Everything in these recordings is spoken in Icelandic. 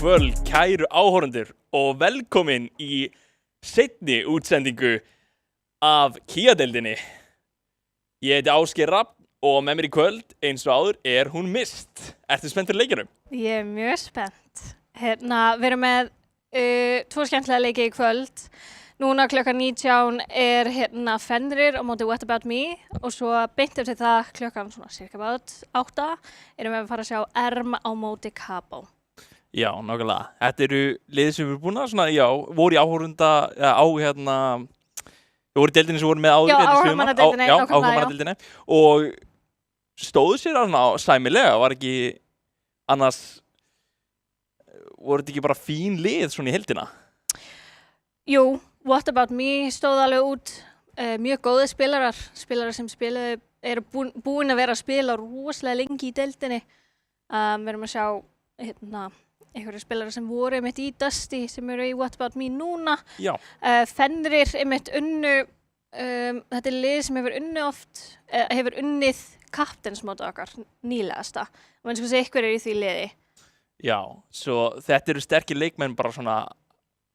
kvöld, kæru áhorfendur og velkomin í seinni útsendingu af Kia-deildinni. Ég heiti Ásgeir Rafn og með mér í kvöld, eins og áður, hún Mist. Ertu spennt fyrir leikjunum? Ég mjög spennt. Við erum með tvo skemmtilega leiki í kvöld. Núna klukkan 19 Fenrir á móti What About Me og svo beint eftir það klukkan svona cirka about 8 erum við að fara að sjá Erm á móti Cabo. Já, nákvæmlega. Þetta eru liðir sem við erum búin að, voru í áhorfenda, voru í deildinni sem voru með áður. Já, áhorfendadeildinni, nákvæmlega, áhorfendadeildinni. Og stóðu sér sæmilega, var ekki annars, voru þetta ekki bara fín lið svona í heildina? Jú, What About Me stóð alveg út, mjög góði spilarar sem eru búin að vera að spila rosalega lengi í deildinni. Við erum að sjá einhverju spilarar sem voru einmitt í Dusty sem eru í What About Me núna. Já. Fenrir einmitt unnu, þetta lið sem hefur unnið oft, hefur unnið kapteinsmótið okkar nýlegasta. Og eins og þessi ykkur í því liði. Já, svo þetta eru sterkir leikmenn bara svona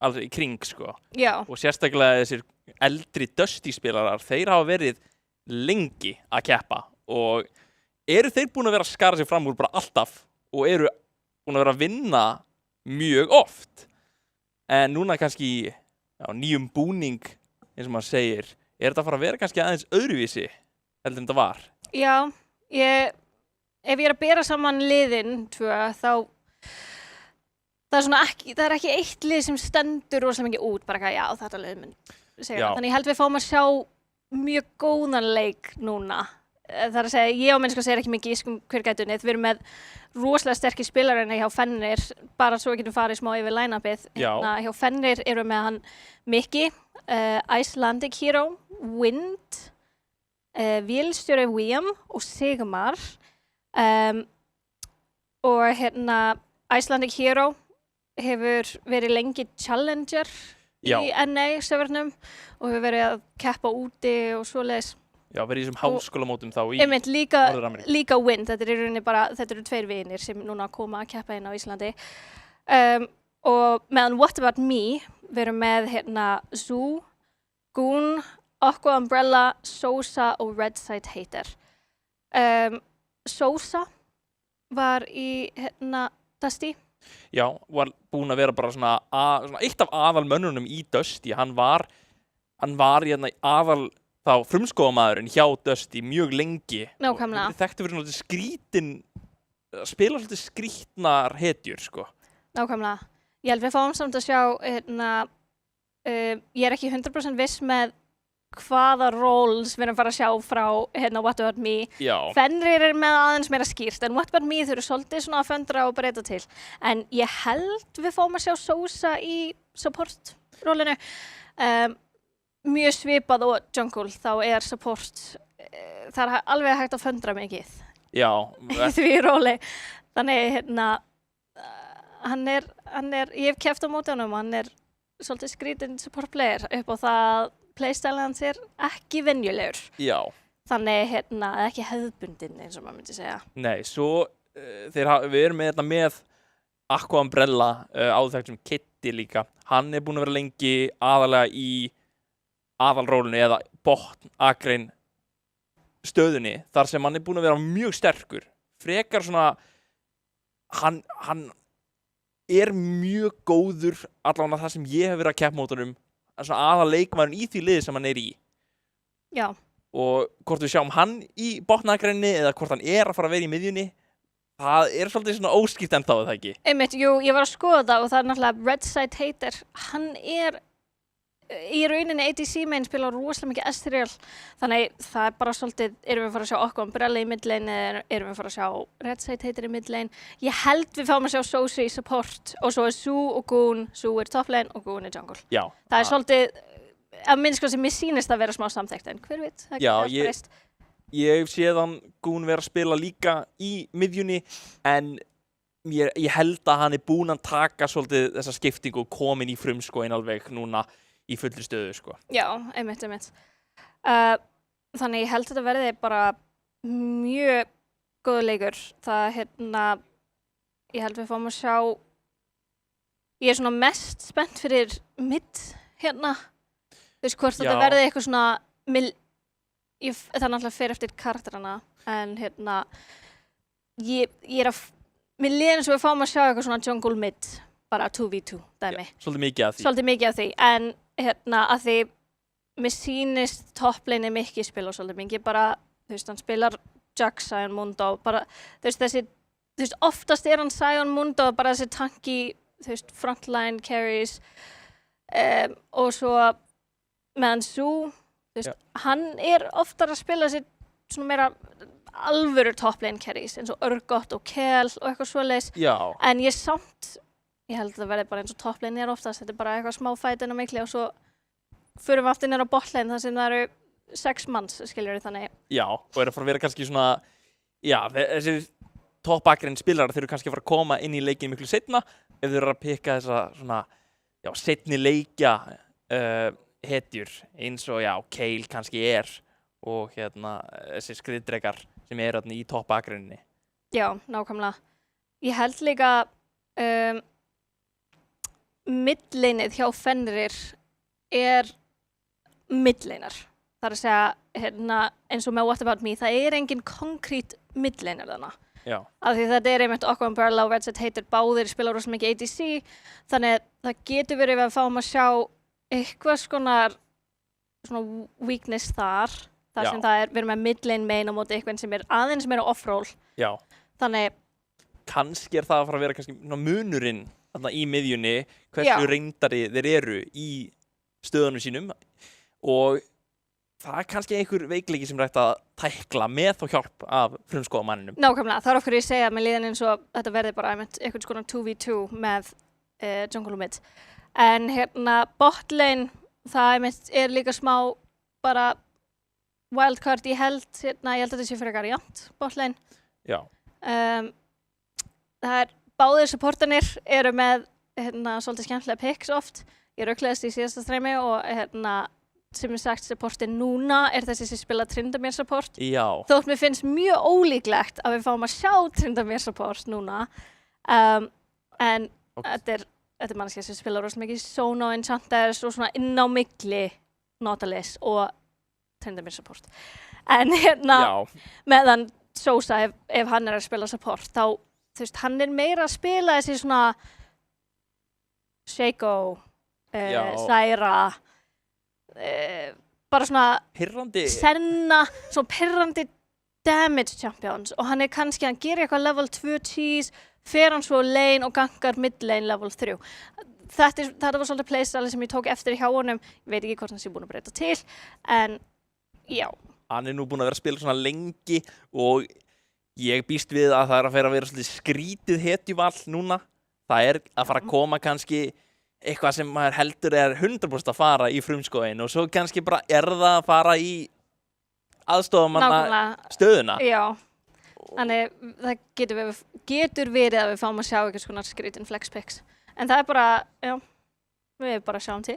alveg í kring, sko. Já. Og sérstaklega þessir eldri Dusty-spilarar, þeir hafa verið lengi að keppa og eru þeir búin að vera að skara sig fram úr bara alltaf og eru búin að vera að vinna mjög oft. En núna kannski nýjum búning, eins og maður segir, þetta að fara að vera kannski aðeins öðruvísi heldur en þetta var? Já, ef ég er að bera saman liðin tvö, þá það er ekki eitt lið sem stendur rosalega mikið út, bara ekki, já, þetta lið mun segja það. Þannig ég held við fáum að sjá mjög góðan leik núna. Það er að segja, ég og mennska segir ekki mikið hver gæti unnið. Við erum með rosalega sterkir spilarinn hjá Fenrir, bara svo getum farið smá yfir line-upið. Hjá Fenrir erum við með hann Mikki, Icelandic Hero, Wind, vélstjóri William og Sigmar. Og Icelandic Hero hefur verið lengi challenger í NA servernum og hefur verið að keppa úti og svoleiðis. Já, verið í þessum háskólamótum þá í líka Wind, þetta eru 2 vinir sem núna koma að keppa inn á Íslandi. Og meðan What About Me, við erum með Zoo, Goon, Aqua Umbrella, Sosa og Redside Hater. Sosa var í Dusty. Já, var búinn að vera bara svona eitt af aðalmönnunum í Dusty. Hann var aðal þá frumskóðamaðurinn hjá Dusty mjög lengi. Nákvæmlega. Þekktu fyrir náttúrulega spila svolítið skrítnar hetjur, sko. Nákvæmlega. Ég held við fáum samt að sjá, ég er ekki 100% viss með hvaða roles við erum að fara að sjá frá What About Me. Já. Fenrir með aðeins meira skýrt, en What About Me þau eru svolítið svona að föndra og breyta til. En ég held við fáum að sjá Sosa í support-rólinu. Mjög svipað og jungle, þá support, það er alveg hægt að föndra mikið. Já. Því róli. Þannig, ég hef keppt á móti honum, hann er svolítið skrítinn support player upp á það playstyle hans er ekki venjulegur. Já. Þannig, ekki hefðbundinn eins og maður myndi segja. Nei, svo við erum með Aqua Umbrella, áþekkt sem Kitty líka. Hann er búinn að vera lengi aðalega í aðalrólinu eða botn-agrein stöðunni, þar sem hann er búinn að vera mjög sterkur. Frekar svona, hann er mjög góður, allavega það sem ég hef verið að keppa mót honum, svona aðal leikmaðurinn í því liði sem hann er í. Já. Og hvort við sjáum hann í botn-agreinni eða hvort hann er að fara að vera í miðjunni, það er svolítið svona óskýrt ennþá, er það ekki? Einmitt, jú, ég var að skoða það og það er náttúrulega Redside Hater. Hann er í rauninni ADC main spilar rosalega mikið Ezreal, þannig það er bara svolítið, erum við að fara að sjá Aqua Umbrella í midlane eða erum við að fara að sjá Redside Hater í midlane. Ég held við fáum að sjá Sosa í support og svo er Zoo og Goon, Zoo er top lane og Goon er jungle. Já. Það er svolítið, að minnst sem mér sýnist að vera smá samþekkt, en hver veit, það getur allt breyst. Ég séð hann Goon vera að spila líka í miðjunni, en ég held að hann er búinn að taka svolítið þessa skiptingu og komin í frumskóin alveg núna í fullri stöðu, sko. Já, einmitt. Þannig ég held að þetta verði bara mjög góður leikur. Það, ég held við fáum að sjá, ég er svona mest spennt fyrir mid, Þú veist hvort þetta verði eitthvað svona, það er náttúrulega fyrir eftir karakterana, en ég er að, mér líður eins og við fáum að sjá eitthvað svona jungle mid, bara 2v2 dæmi. Svolítið mikið af því. En að því mér sýnist topplane Mikki spila svolítið mikið, bara, þú veist, hann spilar Jax, Sion Mundo, bara, þú veist, oftast er hann Sion Mundo, bara þessi tanki, þú veist, frontline carries, og svo meðan Zoo, þú veist, hann er oftar að spila þessi svona meira alvöru topplane carries, eins og Urgot og Kel og eitthvað svoleiðis. Já. En ég held að það verði bara eins og topplane er oftast, þetta er bara eitthvað smá fight inn á milli og svo förum við aftur niður á botlane þar sem það eru 6 manns, skiljur við þannig. Já, og er að fara að vera kannski svona, þessir topp-agrein spilarar þeir eru kannski að fara að koma inn í leikinn miklu seinna ef þeir eru að pikka þessa svona, seinni leikja hetjur eins og Kayle kannski er og þessi skriðdrekar sem eru í topp-agreinni. Já, nákvæmlega. Ég held líka midlaneið hjá Fenrir er midlaner. Það er að segja, eins og með What About Me, það er engin konkrét midlaner þarna. Já. Af því þetta er einmitt Aqua Umbrella og Redside Hater báðir spila rosalega mikið ADC, þannig að það getur verið við að fáum að sjá eitthvað svona weakness þar sem það er, við erum með midlane main á móti eitthvað sem er aðeins meira off-roll. Já. Þannig kannski það að fara að vera kannski munurinn þarna í miðjunni, hversu reyndari þeir eru í stöðunum sínum og það kannski einhver veikleiki sem rætt að tækla með og hjálp af frumskóðamanninum. Nákvæmlega, það okkur ég segja með liðan eins og þetta verði bara einhvern skona 2v2 með jungle og mid. En botlane, það líka smá bara wildcard ég held að þetta sé frekar jafnt botlane. Já. Það báðir supportanir eru með svolítið skemmtilega picks oft. Ég röggleðist í síðasta streymi og sem sagt supportin núna þessi sem spila Tryndamere support. Já. Þótt mér finnst mjög ólíklegt að við fáum að sjá Tryndamere support núna. En þetta er mannskja sem spila rosalega mikið Zone og Enchanters og svona inn á milli Nautilus og Tryndamere support. En meðan Sosa, ef hann að spila support, þá hann meira að spila þessi svona Shaco, Zyra, bara svona pirrandi Senna, svona pirrandi damage champions og hann kannski, hann gerir eitthvað level 2 cheese, fer hann svo lane og gangar mid lane level 3. Þetta var svolítið playstyle sem ég tók eftir hjá honum, ég veit ekki hvort hann sé búin að breyta til, en já. Hann nú búin að vera að spila svona lengi og ég býst við að það að vera svolítið skrítið hetjuval núna. Það að fara að koma kannski eitthvað sem maður heldur 100% að fara í frumskóðin og svo kannski bara það að fara í aðstoðamanna stöðuna. Já, þannig það getur verið að við fáum að sjá eitthvað svona skrítin flex picks. En það bara, við bara sjáum til.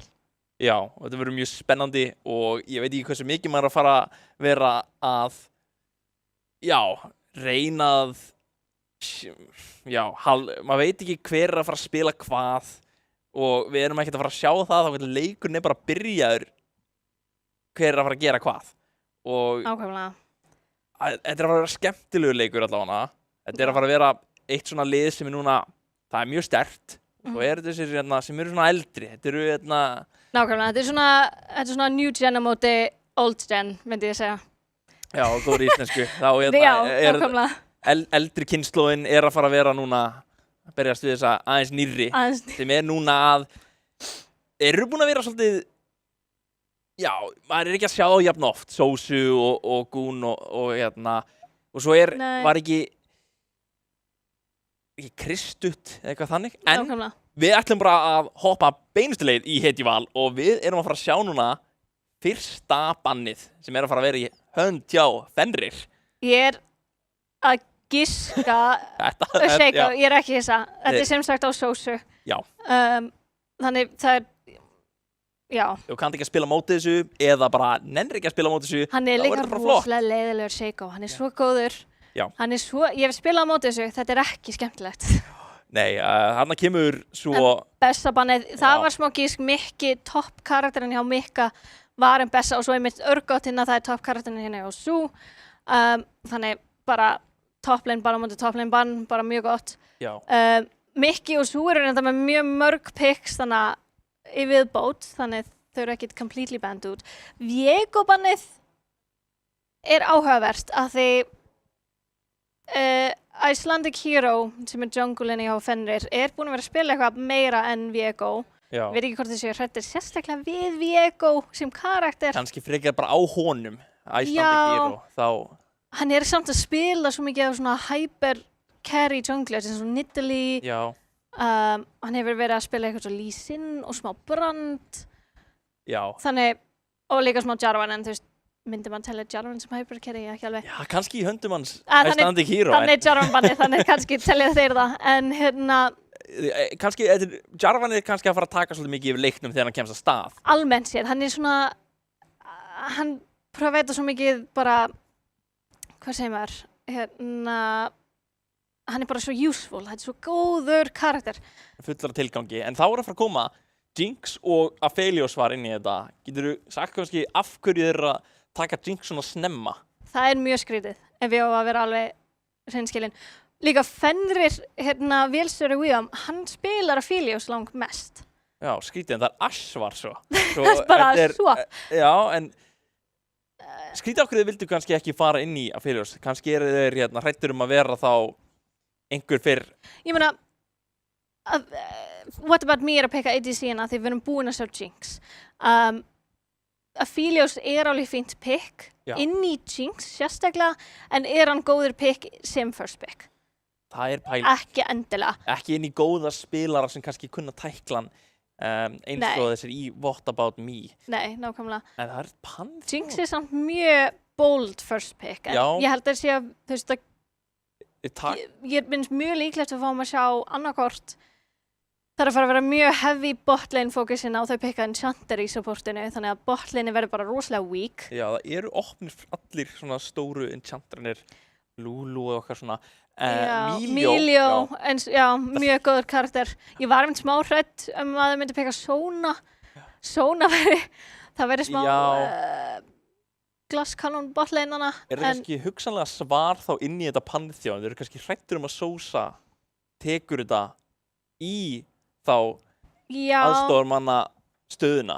Já, og þetta verður mjög spennandi og ég veit ekki hversu mikið maður að fara að vera að, reyna að, maður veit ekki hver að fara að spila hvað og við erum ekkert að fara að sjá það, þá leikurinn bara byrjaður hver að fara að gera hvað. Og ákveðlega. Þetta að fara að vera skemmtilegur leikur allavega. Þetta að fara að vera eitt svona lið sem núna, það mjög sterkt og þessir sem eru svona eldri. Nákvæmlega, þetta svona new gen á móti old gen, myndi ég segja. Já, góður íslensku. Nákvæmlega. Eldri kynslóðin að fara að vera núna að berjast við þessa aðeins nýrri sem núna eru búin að vera svolítið, maður ekki að sjá þá jafn oft, Sósu og Gún og svo var ekki Kristutt eða eitthvað þannig, en við ætlum bara að hoppa beinustu leið í hetjuval og við erum að fara að sjá núna fyrsta bannið sem að fara að vera í hönd hjá Fenrir. Ég að giska Shaco, ég ekki hissa. Þetta sem sagt á Sósu. Já. Þannig það Þú kannt ekki að spila mótið þessu eða bara nennir ekki að spila mótið þessu. Hann líka rosalega leiðilegur Shaco. Hann svo góður. Já. Ég hef spilað á mótið þessu. Þetta ekki skemmtilegt. Nei, hann kemur svo Bessa bannið, það var smá gísk. Mikki, topp karakterinn hjá Mikka var Bessa og svo mitt örgótt að það topp karakterinn hérna hjá Sú. Þannig bara topplane bara á móti topplane bann, bara mjög gott. Já. Mikki og Sú eru þetta með mjög mörg picks þannig í viðbót, þannig þau eru ekkert completely banned út. Viego bannið áhugavert að því Icelandic Hero sem junglinni hjá Fenrir búin að vera að spila eitthvað meira en Viego. Veit ekki hvort þessi hrættir sérstaklega við Viego sem karakter. Kannski frekar bara á honum, Icelandic Hero. Þá hann samt að spila svo mikið af svona hyper carry jungler sem svo Nidalee. Já. Hann hefur verið að spila eitthvað svo Lee Sin og smá Brand. Já. Þannig, og líka smá Jarvan, en þú veist, myndi mann telja Jarvan sem hyper carry, ekki alveg. Já, kannski í höndum hans Icelandic Hero. Þannig Jarvan bannið, þannig kannski telja þeir það, en kannski, Jarvan kannski að fara að taka svolítið mikið yfir leiknum þegar hann kemst að stað. Almennt séð, hann svona, hann prófa að veita svo mikið bara, hvað segir maður, hann bara svo useful, þetta svo góður karakter. Fullar tilgangi, en þá að fara að koma Jinx og Aphelios var inn í þetta. Getur þú sagt kannski af hverju þeir að taka Jinx svona snemma? Það mjög skrítið, ef ég á að vera alveg hreinskilin. Líka Fenrir, vélstjóri Wiðam, hann spilar Aphelios langt mest. Já, skrítið, en það Ashvar svo. Það bara svo. Já, en skrítið af hverju þið vildu kannski ekki fara inn í Aphelios. Kannski þeir hræddir að vera þá einhver fyrr. Ég meina, What About Me að peka ADC-ina því við erum búin að sjá Jinx. Aphelios alveg fínt pick inn í Jinx sérstaklega, en hann góður pick sem first pick? Það pæling. Ekki endilega. Ekki inn í góða spilara sem kannski kunna tæklan eins og þessir í What About Me. Nei, nákvæmlega. En það Pantheon. Jinx samt mjög bold first pick. En ég held að sé að, þú veist að ég finnst mjög líklegt að fáum að sjá annarkort. Það að fara að vera mjög heavy botlane fókusinn á þau pikka enchanter í supportinu, þannig að botlane verður bara rosalega weak. Já, það eru opnir allir svona stóru enchanternir, Lulu og okkar svona. Milio, mjög góður karakter. Ég var smá hrædd að þau myndi pikka Sona. Sona það verður smá glass cannon botlaneana. Það kannski hugsanlega svar þá inn í þetta Pantheon? Þau eru kannski hræddur að Sosa tekur þetta í þá aðstoðarmanna stöðuna.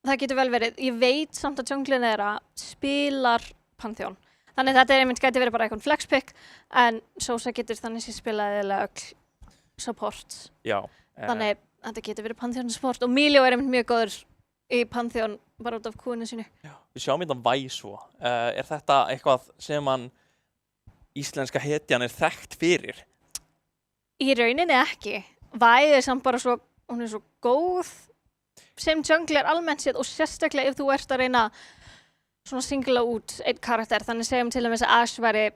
Það getur vel verið. Ég veit samt að junglinn þeirra spilar Pantheon. Þannig að þetta einmitt gæti verið bara eitthvað flex pick, en Sosa getur þannig sem spilaði öll supports. Já. Þannig að þetta getur verið Pantheon support og Milio einmitt mjög góður í Pantheon bara út af kúinu sínu. Já. Við sjáum þetta Væso. Þetta eitthvað sem íslenska hetjan þekkt fyrir? Í rauninni ekki. Væ samt bara hún svo góð sem jungler almennt séð og sérstaklega ef þú ert að reyna svona singla út einn karakter, þannig segjum til dæmis að Ashe væri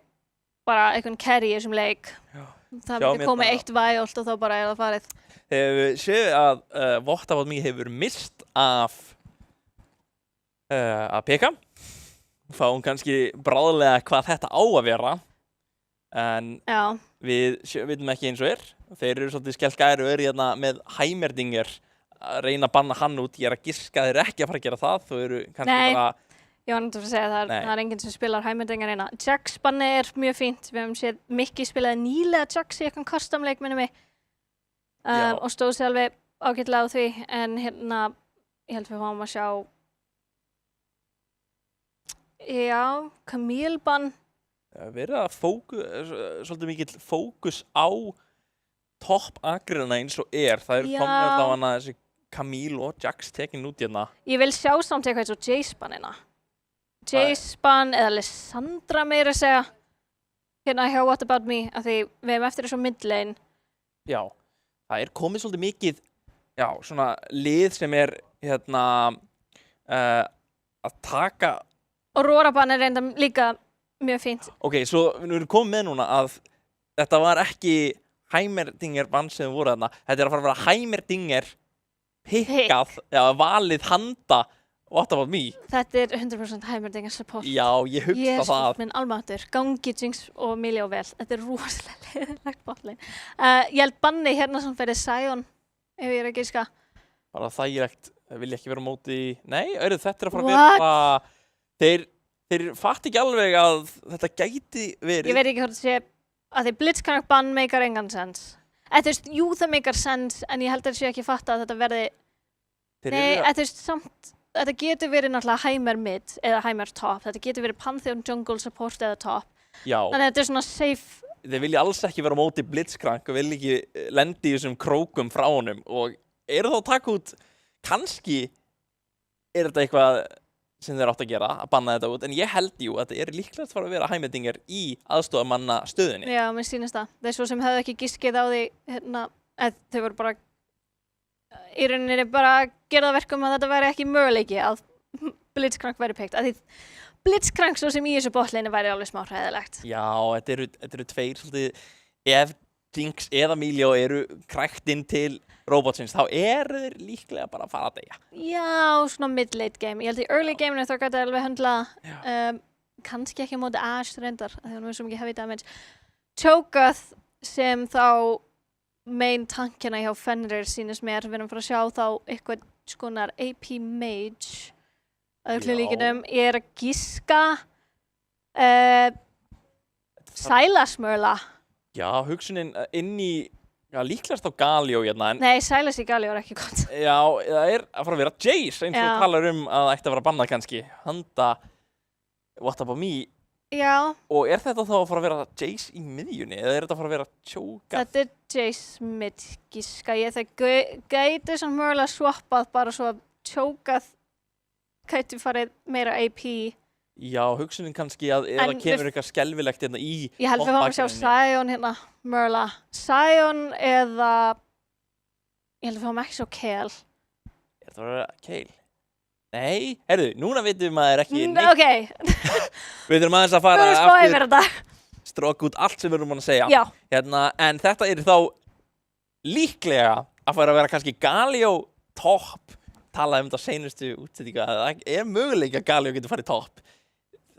bara einhvern carry í þessum leik. Það myndi komið eitt Væolt og þá bara það farið. Þegar við séum að What About Me hefur mist af að peka, fáum kannski bráðlega hvað þetta á að vera, en við vitum ekki eins og Þeir eru svolítið skelkaðir og eru hérna með Heimerdinger að reyna að banna hann út. Ég að giska þeir ekki að fara að gera það. Þú eru kannski bara... Ég var náttúrulega að segja að það enginn sem spilar Heimerdinger eina. Jax banni mjög fínt. Við hefum séð Mikki spilaði nýlega Jax í eitthvað custom-leik minni mig. Og stóð sér alveg ágætlega á því. En hérna, ég held við fáum að sjá... Já, Camille bann. Verið að svolítið mikill fókus á topp agrina eins og það komin á hana þessi Camille og Jax tekin út hérna. Ég vil sjá samt eitthvað eins og Jace-bannina. Jace-bann eða Lissandra meira að segja hérna hjá What About Me, af því við hefum eftir þessu midlane. Já, það komið svolítið mikið svona lið sem hérna að taka... Aurora-bann reynda líka mjög fínt. Ok, svo við erum komið með núna að þetta var ekki Heimerdinger bann sem voru þarna. Þetta að fara að vera Heimerdinger pikkað, valið handa What About Me. Þetta 100% Heimerdinger support. Já, ég hugsa það. Jésus minn almáttur, gangi Jinx og Milio vel. Þetta rosalega leiðilegt botlane. Ég held banni hérna sem fyrir Sion, ef ég að giska. Bara þægilegt, vil ég ekki vera á móti... Nei, þetta að fara að vera... Þeir fatt ekki alveg að þetta gæti verið... Ég veit ekki hvort það sé... að því Blitzcrank bann meikar engan sens. Jú, það meikar sens, en ég held að það sé ekki fatta að þetta verði... Þetta getur verið náttúrulega Heimer mid eða Heimer top. Þetta getur verið Pantheon jungle support eða top. Já. Þannig að þetta svona safe... Þeir vilja alls ekki vera á móti Blitzcrank og vilja ekki lendi í þessum krókum frá honum. Og þá að taka út... Kannski þetta eitthvað... sem þeir átt að gera, að banna þetta út, en ég held að þetta líklega að fara að vera Heimerdinger í aðstoðarmanna stöðinni. Já, mér sýnist það. Þeir svo sem hefðu ekki giskið á því, þau voru bara, í rauninni bara að gera það verkum að þetta væri ekki möguleiki að Blitzcrank væri pikt. Því Blitzcrank svo sem í þessu botlane væri alveg smá hræðilegt. Já, þetta eru tveir svolítið, ef Jinx eða Milio eru krækt inn til robotsins, þá þeir líklega bara að fara að deyja. Já, svona mid-late game. Ég held í early game þá gæti alveg höndla kannski ekki á móti Ashe reyndar, þegar hún er svo mikið heavy damage. Cho'Gath sem þá main tankina hjá Fenrir sýnist mér, við erum að fara að sjá þá eitthvað skonar AP mage öðru líkinum. Ég að giska Sylas Merla. Já, hugsunin inn í líklegast á Galio hérna. Nei, Sylas í Galio ekki gott. Já, það að fara að vera Jace, eins og talar að það ætti að vera bannað kannski. Handa What About Me Já. Og þetta þá að fara að vera Jace í miðjunni eða þetta að fara að vera Cho'Gath? Þetta Jace mid, gíska ég. Það gæti svona mögulega swappað bara svo að Cho'Gath gæti farið meira AP. Já, hugsunin kannski að ef það kemur eitthvað skelfilegt hérna í Ég held við fáum að sjá Sion hérna, mögulega. Sion eða ég held við fáum ekki svo Kayle. Það var Kayle? Nei, heyrðu, núna vitum maður ekki Ok. Við þurfum aðeins að fara aftur stróka út allt sem við erum að segja. Já. Hérna, en þetta þá líklega að fara að vera kannski Galio topp. Talaði þetta seinustu útsetningu að það möguleiki að Galio getur farið topp.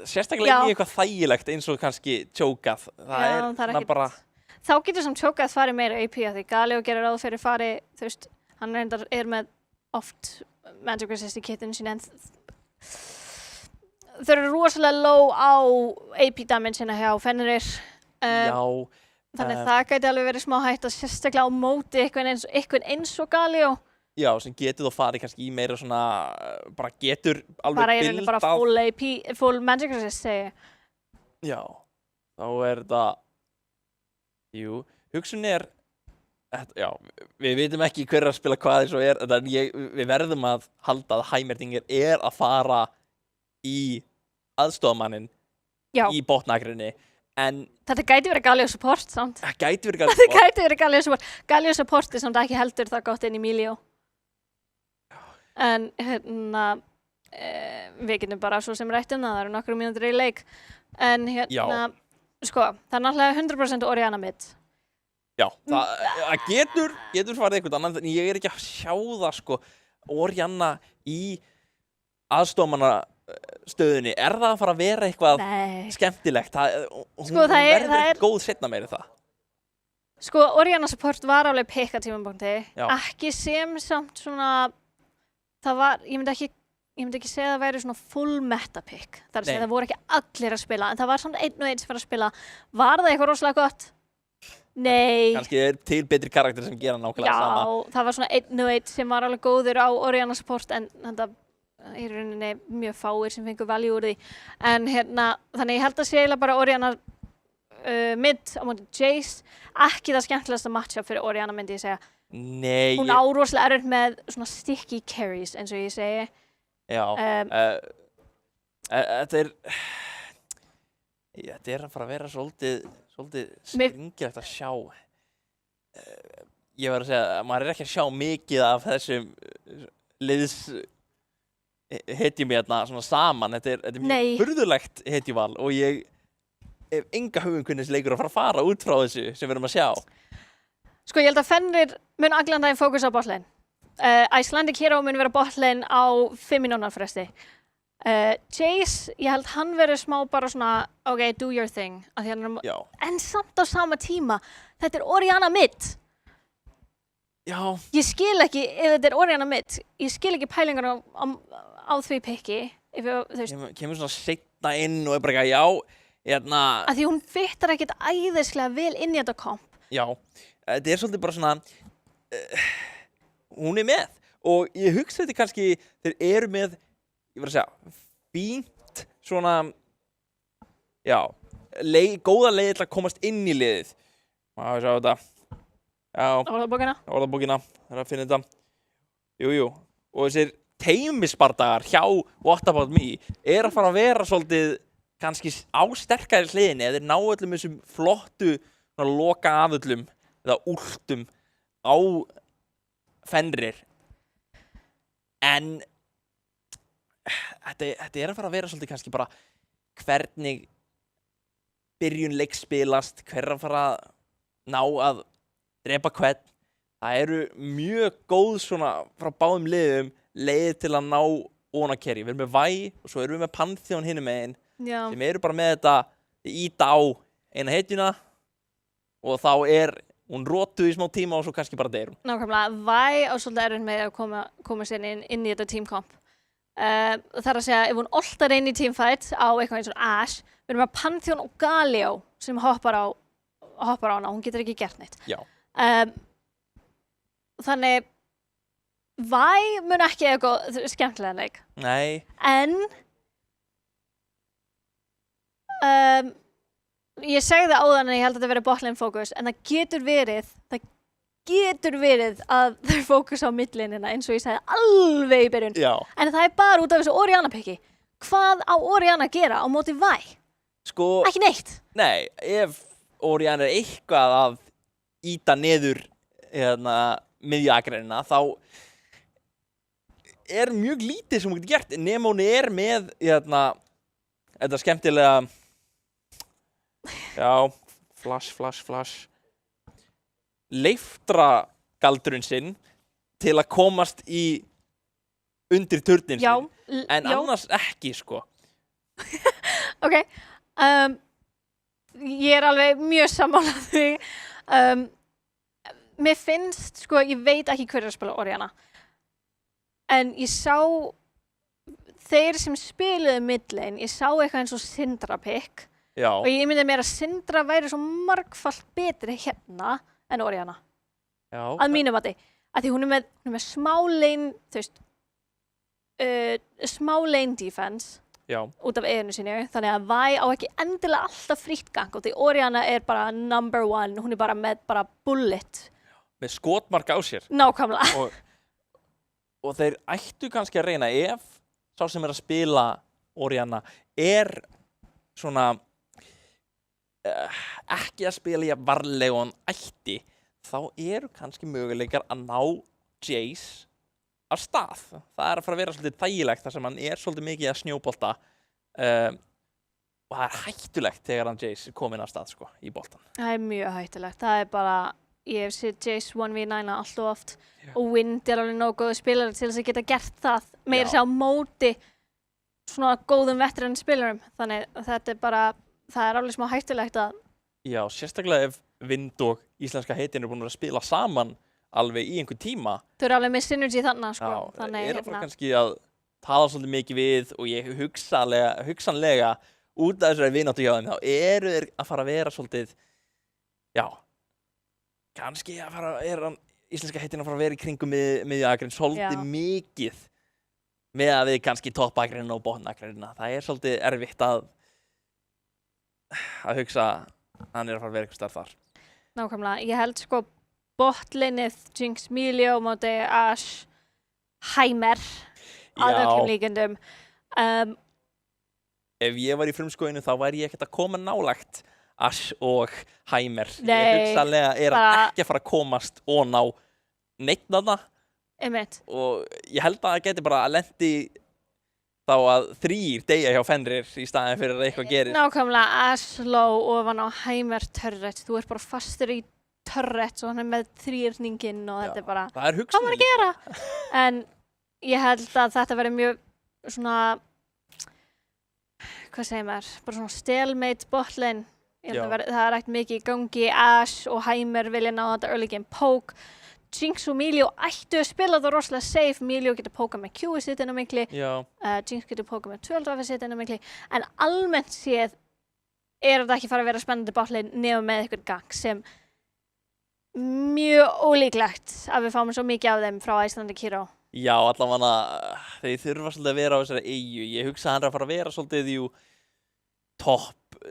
Sérstaklega í eitthvað þægilegt eins og kannski Cho'Gath. Það er bara... Þá getur sem Cho'Gath farið meira AP að því Galio gerir ráð fyrir farið, þú veist, hann reyndar með oft Magic Resist í kitinu sín en þau eru rosalega low á AP damage-ina hjá Fenrir. Þannig það gæti alveg verið smá hægt að sérstaklega á móti eitthvað eins og Galio. Já, sem getur þá farið kannski í meira svona, bara getur alveg bara bildað. Bara full AP, full Magic Resist segi. Já, þá þetta, hugsun já, við vitum ekki hver að spila hvað eins og þannig við verðum að halda að Heimerdinger að fara í aðstoðamanninn í botnakrinni. En þetta gæti verið Galio support samt. Það gæti verið Galio support. Þetta gæti verið Galio support. Galio support samt ekki heldur það gott inn í Milio. En hérna, við getum bara svo sem rættum það eru nokkru mínútur í leik. En hérna, sko, það er náttúrulega 100% Orianna mid. Já, það getur farið eitthvað annað, en ég ekki að sjá það, sko, Orianna í aðstofamannastöðunni, það að fara að vera eitthvað skemmtilegt? Hún verður góð seinna meiri það. Sko, Orianna support var alveg pick að tímapunkti, ekki sem samt svona, það var, ég myndi ekki segja að það væri svona full meta pick, það voru ekki allir að spila, en það var samt einn og einn sem var að spila. Var það eitthvað rosalega gott? Nei. Kannski til betri karakter sem gera nákvæmlega sama. Já, það var svona einn og einn sem var alveg góður á Orianna support en þetta í rauninni mjög fáir sem fengur value úr því. En hérna, þannig ég held að sé eiginlega bara Orianna mid á móti Jace. Ekki það skemmtilegasta matchup fyrir Orianna myndi ég segja. Nei. Hún á rosalega erfitt með svona sticky carries eins og ég segi. Já. Þetta að fara að vera svolítið skringilegt að sjá. Ég verð að segja að maður ekki að sjá mikið af þessum liðs hetjum hérna svona saman. Þetta mjög furðulegt hetjuval og ég hef enga hugum hvernig þessi leikur að fara út frá þessu sem við erum að sjá. Sko ég held að Fenrir mun allan daginn fókusa á botlane. Icelandic Hero mun vera botlane á 5 mínútna fresti. Jace, ég held hann verið smá bara svona, ok, do your thing. En samt á sama tíma, þetta Orianna mid. Já. Ég skil ekki, ef þetta Orianna mid, ég skil ekki pælingar á því picki. Kemur svona seinna inn og bara já, hérna. Af því hún fittar ekkert æðislega vel inn í þetta komp. Já, þetta svolítið bara svona, hún með. Og ég hugsa þetta kannski, þeir eru með, ég verð að segja, fínt svona, já, góða leið til að komast inn í liðið. Má við sjá þetta. Já. Orðabókina. Það er að finna þetta. Jú. Og þessir teymisbardagar hjá What About Me að fara að vera svolítið kannski á sterkari hliðinni eða þeir ná öllum þessum flottu loka aföllum eða últum á Fenrir. En þetta að fara að vera svolítið kannski bara hvernig byrjun leiks spilast, hver að fara að ná að drepa hvern. Það eru mjög góð svona frá báðum liðum leið til að ná ofan að carry. Við erum með Vi og svo erum við með Pantheon hinum megin sem eru bara með þetta íta á eina hetjuna og þá hún rotuð í smá tíma og svo kannski bara deyr hún. Nákvæmlega, Vi á svolítið erfitt með að koma sér inn í þetta teamkomp. Það er að segja, ef hún oltar inn í teamfight á eitthvað eins og Ashe, við erum með Pantheon og Galio sem hoppar á hana, hún getur ekki gert neitt. Já. Þannig Vi mun ekki eitthvað skemmtilega leik. Nei. En Ég segði áðan að ég held að þetta verið botlane fókus, en það getur verið að þau fókus á midlinina eins og ég sagði alveg í byrjun. Já. En það bara út af þessu Orianna-piki. Hvað á Orianna að gera á móti Vi? Sko, ekki neitt. Nei, ef Orianna eitthvað að ýta niður miðjuakreinina, þá mjög lítið sem hún getur gert. Nema hún með þetta skemmtilega flash leiftra galdurinn sinn til að komast í undir turnin sinn, en annars ekki, sko. Ok, ég alveg mjög sammála því. Mér finnst, sko, ég veit ekki hver að spila Orianna, en ég sá þeir sem spiluðu midlane, ég sá eitthvað eins og Syndra pick. Já. Og ég myndi mér að Syndra væri svo margfalt betri hérna en Orianna. Já. Að mínum mati. Að því hún með smá lane, þú veist, smá lane defense. Já. Út af einu sinni. Þannig að Vi á ekki endilega alltaf frítt gang. Og því Orianna bara number one. Hún bara með bullet. Með skotmark á sér. Nákvæmlega. Og þeir ættu kannski að reyna ef sá sem að spila Orianna svona ekki að spila í að varlega og hann ætti, þá eru kannski möguleikar að ná Jace af stað. Það að fara að vera svolítið þægilegt þar sem hann svolítið mikið að snjóbolta og það hættulegt þegar hann Jace kominn af stað, sko, í boltan. Það mjög hættulegt. Það bara, ég hef séð Jace 1v9 allt og oft. Já. Og Wind alveg nógu góðu spilari til þess að geta gert það. Meira sér á móti svona góðum veteran spilarum. Þannig að þetta bara, það alveg smá hættulegt að... Já, sérstaklega ef Wind og íslenska heitin búin að spila saman alveg í einhvern tíma. Þau alveg með synergy þarna, sko. Já, þannig að fara kannski að tala svolítið mikið við og ég hugsanlega út af þessari vináttu hjá þeim, þá þeir að fara að vera svolítið, já, kannski að fara íslenska heitin að fara að vera í kringum miðjuakrinn svolítið mikið með að við kannski toppakrinna og botnakrinna. Það svolítið erfitt að hugsa hann að fara að vera eitthvað starf þar. Nákvæmlega. Ég held sko botlinnið Jinx Milio móti Ashe Heimer að öllum líkendum. Ef ég var í frumskóinu þá væri ég ekkert að koma nálægt Ashe og Heimer. Nei, ég hugsanlega hann ekki að fara að komast og ná neitt þarna. Einmitt. Og ég held að það geti bara að lendi þá að 3 deyja hjá Fenrir í staðin fyrir að eitthvað gerist. Nákvæmlega, Ashe low ofan á Heimer turret. Þú bara fastur í turret og hann með 3-ringinn og þetta bara... Það hugsun. Hvað var að gera? En ég held að þetta verði mjög svona... Hvað segir maður? Bara svona stalemate botlane. Það ekkert mikið í gangi. Ashe og Heimer vilja ná þetta early game poke. Jinx og Milio ættu að spila það rosalega safe. Milio getur pókað með Q sitt inn á mikli. Jinx getur pókað með 12 sitt inn á mikli. En almennt séð þetta ekki fara að vera spennandi botlane nema með eitthvað gang sem mjög ólíklegt að við fáum svo mikið af þeim frá Icelandic Hero. Já, allavega þeir þurfa svolítið að vera á þessari eyju. Ég hugsa að hann að fara að vera svolítið topp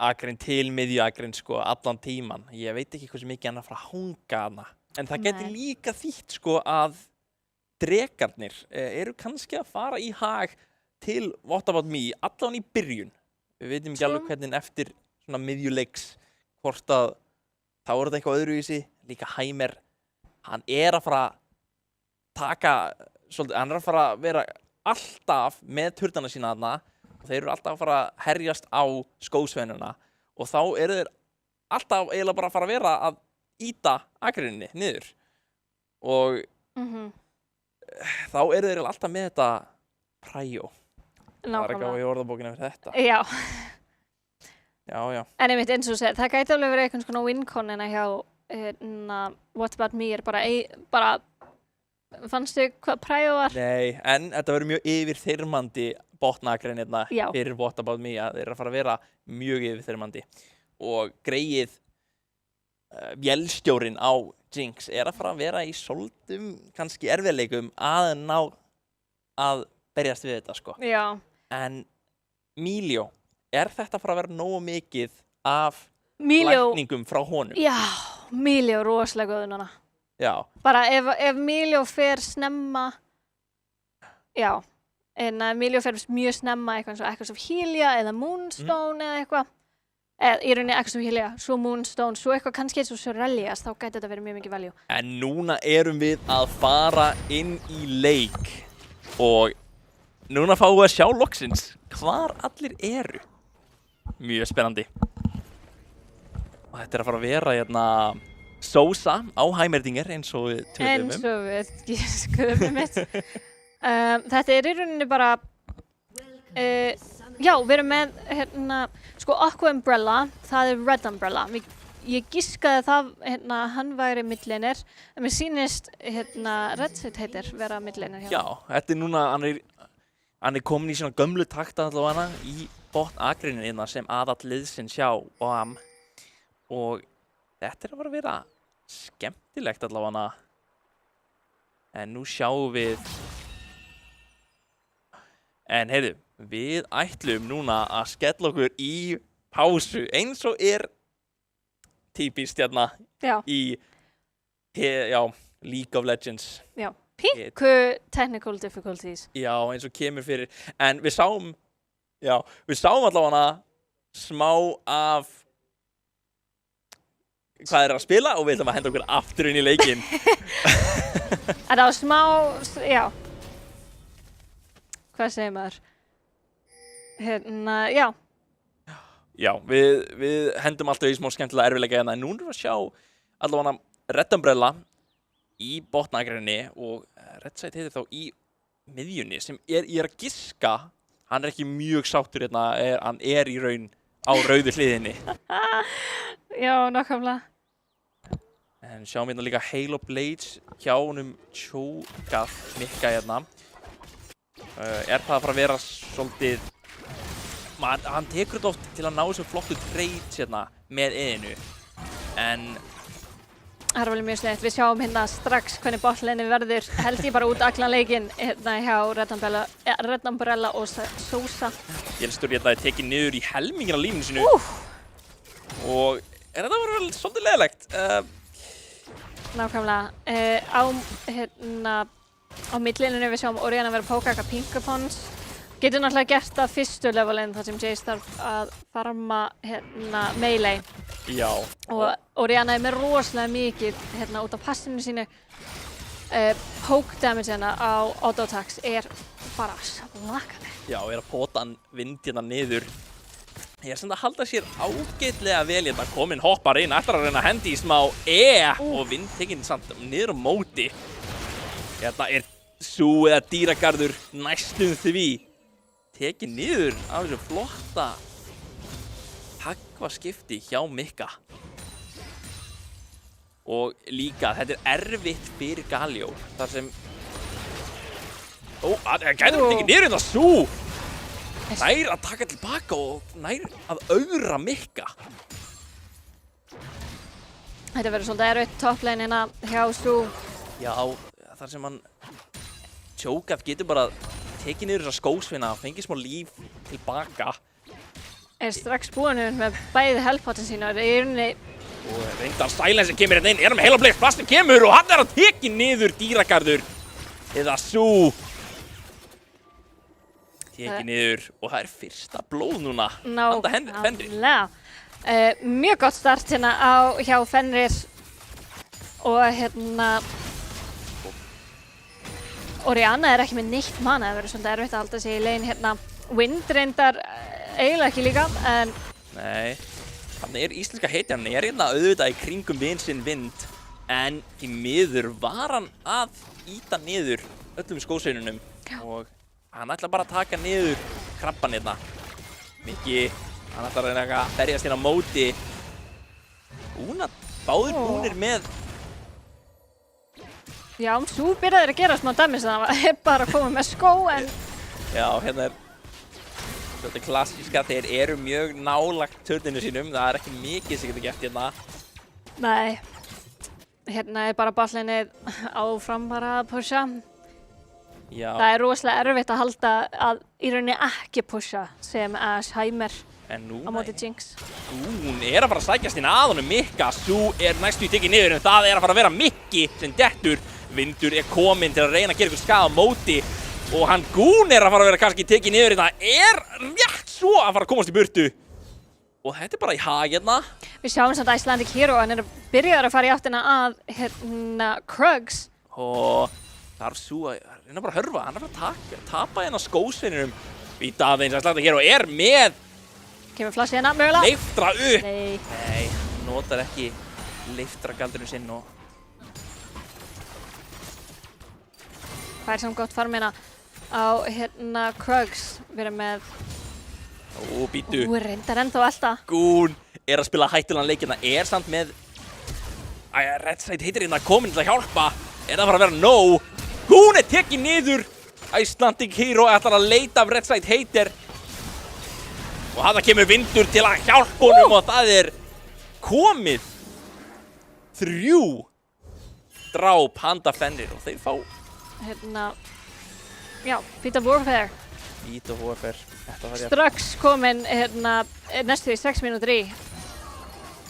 akrinn til miðjuakrinn, sko, allan tíman. Ég veit ekki hversu mikið hann að fara að hanga hana. En það geti líka þýtt, sko, að drekarnir kannski að fara í hag til What About Me, allan í byrjun. Við veitum ekki alveg hvernig eftir svona miðjuleiks, hvort að þá þetta eitthvað öðruvísi. Líka Heimer, hann að fara að taka, svolítið, hann að fara að vera alltaf með turnana sína þarna og þeir alltaf að fara að herjast á skósveinuna og þá þeir alltaf eiginlega bara að fara að vera að ýta akrinni niður og þá þeir alltaf með þetta præjó. Það ekki á í orðabókinu fyrir þetta. Já. Já. En einmitt eins og segir, það gæti alveg verið eitthvað svona win-con hjá What About Me bara fannstu hvað præjó var? Nei, en þetta verður mjög yfirþyrmandi botnakrinn fyrir What About Me að þeir að fara að vera mjög yfirþyrmandi og greið vélstjórinn á Jinx að fara að vera í svolítum kannski erfiðleikum að ná að berjast við þetta, sko. Já. En Milio þetta fara að vera nógu mikið af lækningum frá honum? Já, Emilio rosalega góður núna. Já. Bara ef Emilio fer snemma, já, en Emilio fer mjög snemma eitthvað svo Hylia eða Moonstone eða eitthvað. Í rauninni Echoes of Hylia, svo Moonstone, svo eitthvað kannski eins og Sorelias, þá gæti þetta verið mjög mikið value. En núna erum við að fara inn í leik og núna fáum við að sjá loksins hvar allir eru. Mjög spennandi. Og þetta að fara að vera hérna Sosa á Heimerdinger eins og við töluðum Eins og við skuðum mitt. Þetta í rauninni bara, já, við erum með hérna, sko Aqua Umbrella, það Red Umbrella. Ég giskaði það, hérna, hann væri midlaner, en mér sýnist, hérna, Redset heitir vera midlaner hjá. Já, þetta núna, hann komin í svona gömlu takta allavega í botn agrinin sem aðall liðsins hjá OAM. Og þetta að fara að vera skemmtilegt allavega. En nú sjáum við, en heyrðu, við ætlum núna að skella okkur í pásu eins og típist hérna í League of Legends. Já, píku technical difficulties. Já, eins og kemur fyrir. En við sáum allavega smá af hvað að spila og við ætlum að henda okkur aftur inn í leikinn. Það var smá, já. Hvað segir maður? Hérna, já. Já, við hendum alltaf í smá skemmtilega erfiðleika hérna, en nú erum við að sjá allavega Red Umbrella í botnagrinni og Redset heitir þá í miðjunni sem ég að giska, hann ekki mjög sáttur hérna, hann í raun á rauðu hliðinni. Já, nákvæmlega. En sjáum hérna líka Halo Blades hjá honum tjókað mikka hérna. Það að fara að vera svolítið, hann tekur þetta oft til að ná þessum flottu trades hérna með einu, en það er vel mjög snett. Við sjáum hérna strax hvernig botlaneið verður, held ég bara út allan leikinn hérna hjá Red Umbrella og Sosa. Jelstur hérna tekið niður í helmingina línunu sinu og þetta var vel svolítið leiðilegt. Nákvæmlega. Á millinu við sjáum Orianna vera að póka eitthvað Pinkapons. Getur náttúrulega gert það fyrstu levelin þar sem Jace þarf að farma hérna melee. Já. Og Orianna með rosalega mikið hérna út af passinu sínu. Poke damage hérna á auto-attacks bara svakaleg. Já, að pota hann vind hérna niður. Ég sem það halda sér ágætlega vel hérna, kominn hoppar inn, ætlar að reyna að hendi í smá og vind tekinn samt niður á móti. Hérna Sú eða dýragarður næstum því tekið niður af þessu flotta höggvaskipti hjá Mikka. Og líka, þetta erfitt fyrir Galio, þar sem það gæti tekið niður þetta Sú! Nær að taka tilbaka og nær að augra Mikka. Þetta verður svolítið erfitt topplane hérna hjá Sú. Já, þar sem hann tjókað getur bara tekið niður þessa skósvina og fengið smá líf tilbaka. Strax búinn með bæði health-potin sína og reyndar Silence kemur hérna inn, með Halo Blades, Plastin kemur og hann að tekið niður dýragarður eða Sú. Tekið niður og það fyrsta blóð núna handa Fenrir. Mjög gott start hérna hjá Fenrir og hérna Orianna ekki með neitt mana, það verður svolítið erfitt að halda sig í lane hérna. Wind reyndar eiginlega ekki líka, en nei, hann íslenska hetjan, hann hérna auðvitað í kringum vin sinn Wind, en í miður var hann að ýta niður öllum skósveinunum og hann ætla bara að taka niður krabban hérna. Mikki, hann ætla að reyna að berjast hérna á móti. Báðir búnir með. Já, Sú byrjaði að gera smá damage, þannig að það bara að koma með skó, en já, hérna þetta klassíska, þeir eru mjög nálagt turninu sínum, það ekki mikið sem getur gert hérna. Nei, hérna bara botlanið áfram bara að pusha. Já. Það rosalega erfitt að halda að í rauninni ekki pusha sem Ash Heimer. En núna á móti Jinx. Hún að fara að sækjast inn að honum Mikka. Sú næstu í tekið niður en það að fara að vera Mikki sem dettur. Vindur kominn til að reyna að gera eitthvað skada á móti. Og hann Gún að fara að vera kannski tekið niður hérna. Rétt svo að fara að komast í burtu. Og þetta bara í hag hérna. Við sjáum samt Icelandic Hero, hann byrjaður að fara í áttina að Krugs. Og þarf Sú að reyna bara að hörfa. Hann að fara að tapa hérna skósvinninum. Víta aðeins Icelandic Hero með Kemur flassi hérna, mögulega. Leiftra upp. Nei, hann notar ekki leiftra galdurinn sinn og hvað er samt gott farm hérna á Krugs. Við erum með býtu. Reyndar ennþá alltaf. Gún að spila hættulegan leikina, samt með Redside heitir hérna komin til að hjálpa. Það fara að vera nóg. Gún tekið niður. Icelandic Hero ætlar að leita af Redside heitir. Og þarna kemur Vindur til að hjálpa honum og það komið 3 dráp handa Fenrir og þeir fá Beat of Warfare. Beat of Warfare. Strax komin næstu í 6 mínútur í.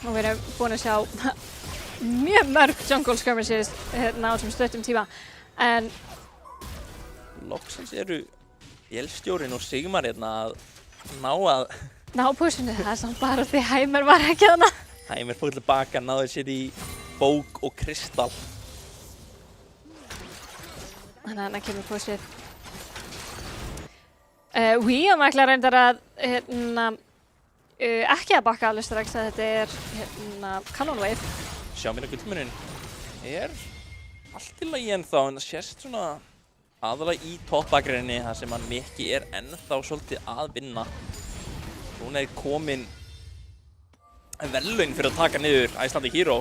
Og við erum búin að sjá mjög mörg jungle skirmishes á þessum stuttum tíma. En loksins vélstjórinn og Sigmar að ná pushinu, það samt bara því Heimer var ekki þarna. Heimer fór tilbaka, náði sér í bók og kristall. Þannig að hann kemur pushið. William ætlar reyndar að ekki að bakka alveg strax að þetta Cannon Wave. Sjá mér gullmuninn allt í lagi ennþá en það sést svona aðalega í toppakrinni þar sem hann Mikki ennþá svolítið að vinna. Hún komin verðlaun fyrir að taka niður Icelandic Hero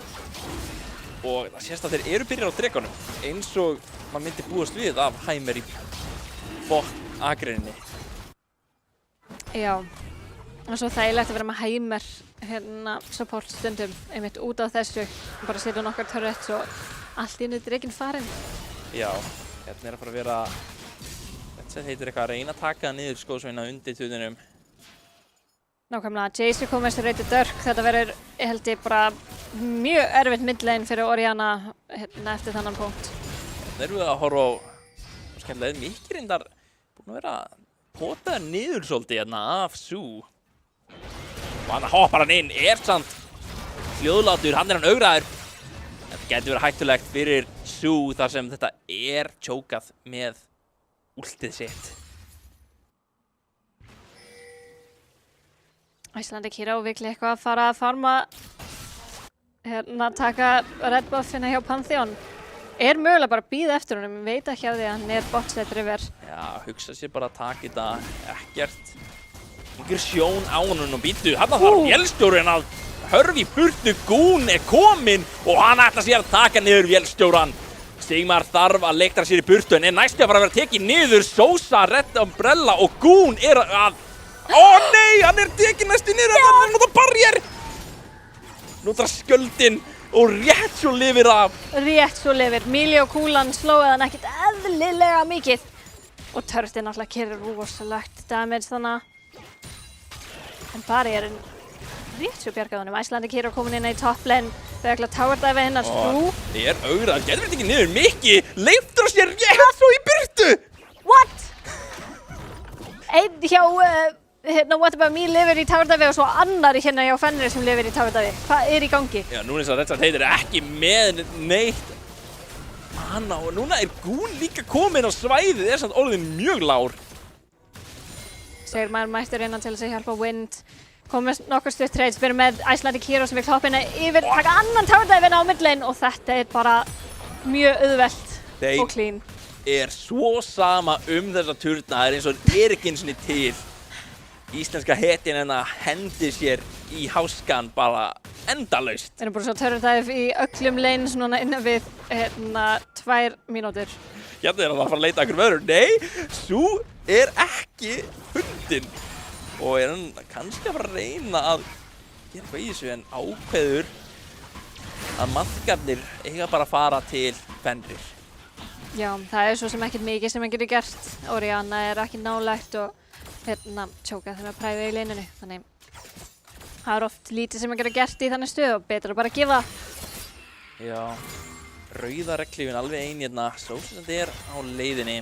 og það sést að þeir byrjar á drekanum eins og maður myndi búast við af Heimer í botn-akrinni. Já, og svo þægilegt að vera með Heimer support stundum einmitt út á þessu og bara setja nokkar turrets og allt í einu drekinn farinn. Já. Hérna að fara að vera, þetta heitir eitthvað að reyna að taka það niður skósveina undir tuðunum. Nákvæmlega, Jayce komið sem reytir Dörk. Þetta verður, ég held ég, bara mjög erfitt midlane fyrir Orianna eftir þannan punkt. Hérna erum við að horfa á, skemmtilega, Mikki reyndar búin að vera potaður niður svolítið hérna af Sú. Og hann hoppar hann inn, samt hljóðlátur, hann hann augraður. Þetta getur verið hættulegt fyrir Sú þar sem þetta chokað með últið sitt. Icelandic Hero vikli eitthvað að fara að farma taka red buffina hjá Pantheon. Mögulega bara að bíða eftir honum, veit ekki af því að hann botset river. Já, hugsa sér bara að taka þetta ekkert. Einhver sjón á honum og býtu. Þarna þarf vélstjórinn að hörfi í burtu. Gún kominn og hann ætlar sér að taka niður vélstjóran. Sigmar þarf að leiktra sér í burtu en næstu að fara að vera tekið niður. Sosa, Red Umbrella og Gún að nei, hann tekið næstu niður og hann nota barrier. Notar skjöldin og rétt svo lifir af. Rétt svo lifir. Mili og kúlan slóið hann ekkert eðlilega mikið. Og törftin alltaf kerir rosalegt damage þannig. En barrierinn rétt svo bjargað honum. Icelandic Hero komin inn í top lane. Þau ætla að tower dive hennar Sú. Augrað, getur við ekki niður. Mikki leiftur sér rétt svo í burtu. What? Einn hjá What About Me lifir í tower dive og svo annar hérna hjá Fenrir sem lifir í tower dive. Hvað í gangi? Já, núna þess að Redside heitir ekki með neitt. Og núna Gún líka komin á svæðið. Samt orðin mjög lár. Sigmar mættur innan til þess að hjálpa Wind. Komið nokkur stutt trades, við erum með Icelandic Hero sem við kloppina yfir, taka annan tower dive á midlane og þetta bara mjög auðvelt og clean. Svo sama þessa turna, það eins og ekki einu sinni til. Íslenska hetjan hendi sér í háskan bara endalaust. Við erum búin að sjá tower dive í öllum lanes núna innan við 2 mínútur. Hérna hann að fara að leita okkur öðru. Nei, Sú ekki fundin. Og hann kannski að fara að reyna að gera eitthvað í þessu en ákveður að maðgarnir eiga bara að fara til Fenrir. Já, það svo sem ekkert mikið sem hann getur gert. Orianna ekki nálægt og tjóka þeim að præfa í leinunni. Þannig það oft lítið sem að gera gert í þannig stöðu og betur að bara gefa. Já, rauða reglífin alveg ein hérna, Sósandi á leiðinni.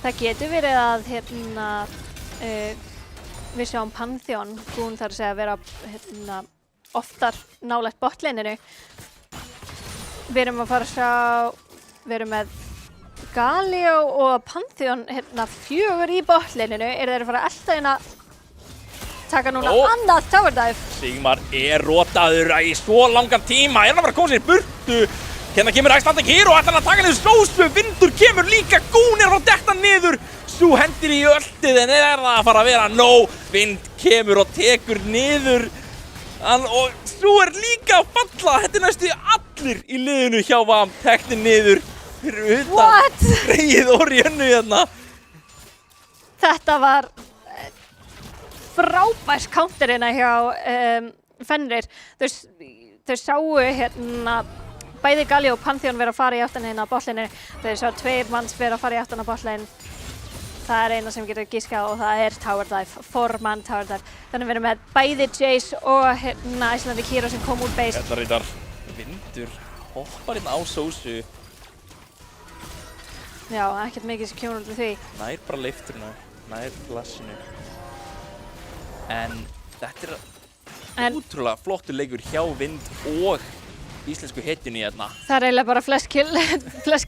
Það getur verið að við sjáum Pantheon, hún þarf að segja að vera oftar nálægt botleininu. Við erum að fara að sjá, við erum með Galio og Pantheon 4 í botleininu. Þeir að fara að elta hérna taka núna annað tower dive. Sigmar rotaður í svo langan tíma, að fara að koma sér í burtu. Hérna kemur Icelandic Hero og ætlar að taka niður Sósu, vindur kemur líka, Gún að detta niður. Sú hendir í öltið en það að fara að vera nóg. Vind kemur og tekur niður. Og Sú líka að falla, þetta næstu allir í liðinu hjá VAM, teknir niður. Fyrir utan Freyið og Rjönnu hérna. Þetta var frábærs counterina hjá Fenrir. Þau sáu bæði Galio og Pantheon vera að fara í áttina hérna á botlinu. Þau sjá 2 manns vera að fara í áttina á botlinu. Það eina sem getur giskað og það tower dive, 4-man tower dive. Þannig við erum með bæði Jace og Icelandic Hero sem kom úr base. Þetta reyndar vindur hoppar á Sósu. Já, ekkert mikið sem kemur út af því. Nær bara leifturinu, nær glassinu. En þetta útrúlega flottur leikur hjá Vind og íslensku hetjunni hérna. Það eiginlega bara flest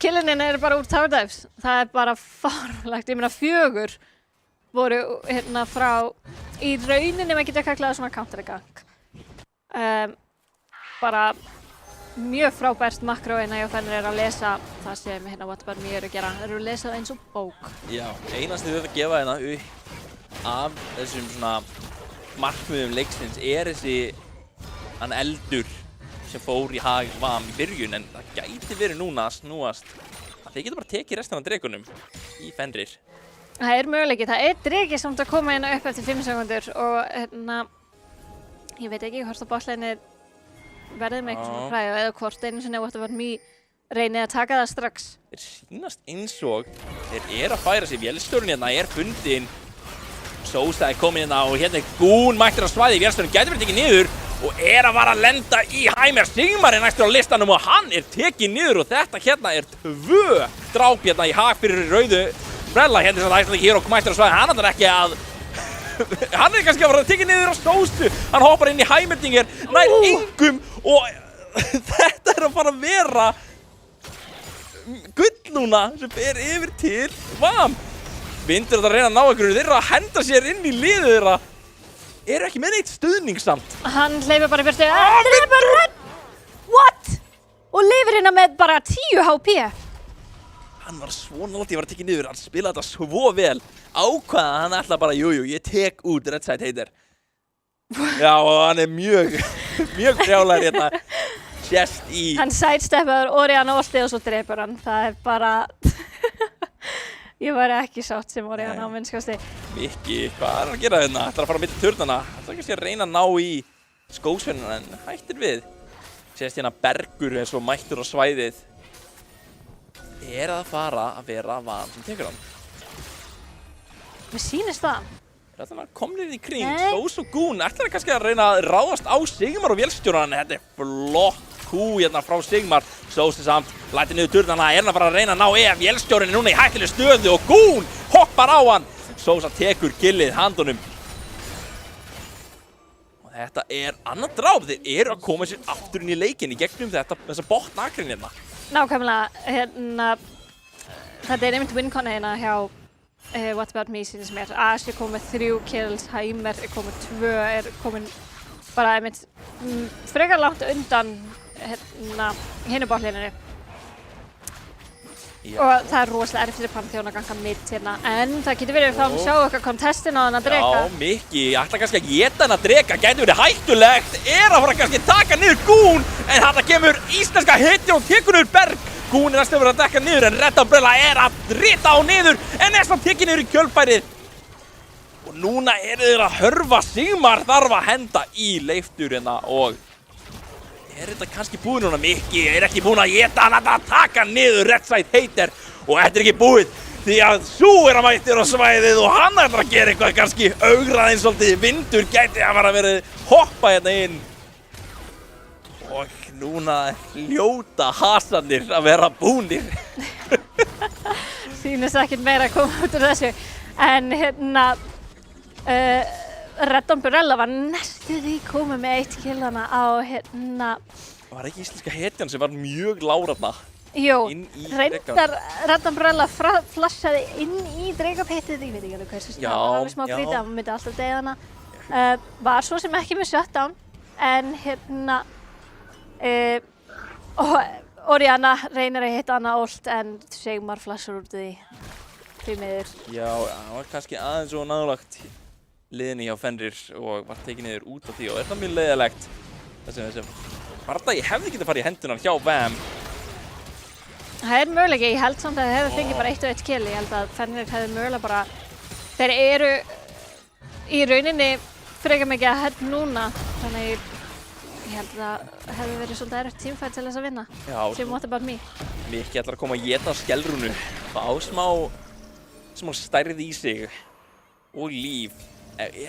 killinin bara úr tower dives. Það bara farlegt. Ég meina 4 voru frá í rauninni maður getur kallað svona counter-gang. Bara mjög frábært makróina hjá Fenrir að lesa það sem What About Me að gera. Þeir eru að lesa það eins og bók. Já, einast þau að gefa hérna upp af þessum svona markmiðum leiksins þessi eldur sem fór í hag VAM í byrjun, en það gæti verið núna að snúast að þeir geta bara tekið restina af dregunum í Fenrir. Það möguleiki. Það dregi samt að koma hérna upp eftir 5 sekundur og ég veit ekki hvort að botlane verði með eitthvað svona fræði eða hvort einu sinni What About Me reynið að taka það strax. Þeir sýnast eins og þeir að færa sig. Vélstjórinn hérna fundinn. Sósa komin hérna og hérna Gún mættur á svæði. Vélstjórinn gæti verið tekið niður og að fara að lenda í Heimer. Sigmar næstur á listanum og hann tekið niður og þetta hérna 2 dráp hérna í hag fyrir rauðu brella. Hérna sem Icelandic Hero mættur á svæði. Hann ætlar ekki að hann kannski að fara að tekið niður á Sósu. Hann hoppar inn í Heimerdinger, nær engum og þetta að fara að vera gull núna sem yfir til VAM. Vindur að reyna að ná einhverju, þeir að henda sér inn í liðið þeirra. Ekki með neitt stuðningssamt. Hann hleypur bara í fyrstu. What? Og lifir hérna með bara 10 HP. Hann var svo nálægt að tekið niður, hann spilaði þetta svo vel. Ákvaða hann ætla bara, ég tek út Red Side Hater. Já, og hann mjög brjálæður hérna. Sést í... Hann sidesteppaður Orianna oltið og svo drepur hann. Það bara... Ég væri ekki sátt sem Orianna á minnskasti. Mikki, hvað hann að gera hérna? Það að fara á milli turnana. Það kannski að reyna að ná í skósvennina en hættir við. Sést hérna Bergur svo mættur á svæðið. Að fara að vera VAM sem tekur hann? Mér sýnist það. Þannig að komnir í kring, Sós og Gún ætlar kannski að reyna að ráðast á Sigmar og vélstjóran. Þetta flott kú hérna frá Sigmar. Sós samt, lætir niður turnana, að fara að reyna að ná vélstjórin núna í hættileg stöðu og Gún hoppar á hann. Sós tekur killið handunum. Og þetta annar dráp, þeir að koma sér aftur inn í leikinn í gegnum þessa botnakrin hérna. Nákvæmlega, þetta einmitt wincon hérna hjá What About Me sýnist mér. Ash komið 3 kills, Heimer komið 2, komið bara einmitt frekar langt undan hinu botlininu. Og það rosalega erfitt fyrir Pantheon að ganga mitt hérna, en það getur verið að sjá okkar contestin á hann að dreka. Já, Mikki, ég ætla kannski að geta hann að dreka, gæti verið hættulegt, að fara kannski að taka niður Gún, en þetta kemur íslenska hitti og tekur niður Berg. Gún næstum verið að dekka niður, en Red Umbrella að rita á niður, en næstum tekið niður í kjölfærið. Og núna þeir að hörfa. Sigmar þarf að henda í leiftur hérna og þetta kannski búið núna? Mikki ekki búinn að geta hann að taka niður Red Side Hater og þetta ekki búið. því að sú mættur á svæðið og hann ætlar að gera eitthvað kannski augraðinn svolítið. Vindur gæti að vera verið hoppa hérna inn. Og núna hljóta hasarnir að vera búnir. Sýnist ekkert meira að koma út úr þessu. En hérna, Red Umbrella var næstu því komið með 1 kill hana á hérna. Var ekki íslenska hetjan sem var mjög láraðna? Jú, reyndar Red Umbrella flashaði inn í dregapettið, ég veit ekki alveg hversu snart, það var alveg smá grítið, hann myndi alltaf deyja hana. Var svo sem ekki með shutdown, en hérna, Orianna reynir að hitta hana ult, en Sigmar flashar úr því miður. Já, hann var kannski aðeins og nálægt liðinni hjá Fenrir og var tekið niður út af því og það mjög leiðilegt. Þessum bardagi hefði getað farið í hendunar hjá VAM. Það möguleiki, ég held samt að það hefði fengið bara 1 og 1 kill. Ég held að Fenrir hefði mögulega bara, þeir eru í rauninni frekar mikið að held núna, þannig ég held að það hefði verið svolítið erfitt teamfight til þess að vinna. Já, sem what about me. Mikki ætlar að koma að éta Skellrúnu, fá smá stærð í sig og líf.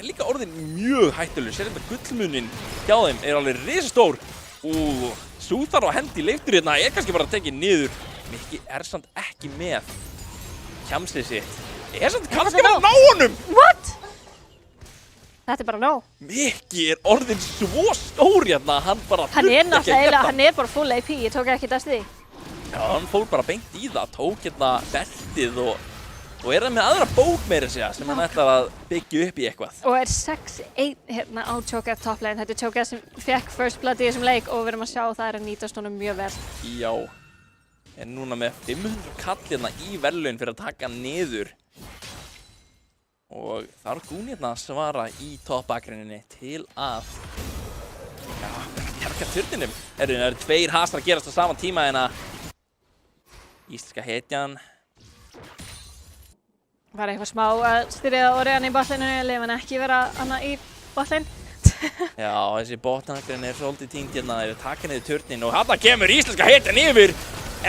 Líka orðin mjög hættulegur, sér þetta gullmunin hjá þeim alveg risastór. Sú þarf að hendi leiftur hérna, kannski bara tekið niður. Mikki samt ekki með kjamsið sitt. Samt kannski bara ná honum! What? Þetta bara nóg. Mikki orðin svo stór hérna, hann bara hann náttúrulega, hann bara full AP, ég tók ekki eftir því. Já, hann fór bara beint í það, tók hérna beltið og það með aðra bók meira segja sem hann ætlar að byggja upp í eitthvað. Og 6-1 hérna á Cho'Gath toplane. Þetta Cho'Gath sem fekk first blood í þessum leik og við erum að sjá það að nýtast honum mjög vel. Já, en núna með 500 kall hérna í verðlaun fyrir að taka niður. Og þarf Gún hérna að svara í toppakrinninni til að bjarga turninum. Það eru 2 hasar að gerast á sama tíma en að íslenska hetjan var eitthvað smá að styrja Orianna í botlaneinu, leif hann ekki vera hana í botlane. Já, þessi botnakrin svolítið týnd hérna, þeir taka niður turnin og þarna kemur íslenska hetjan yfir.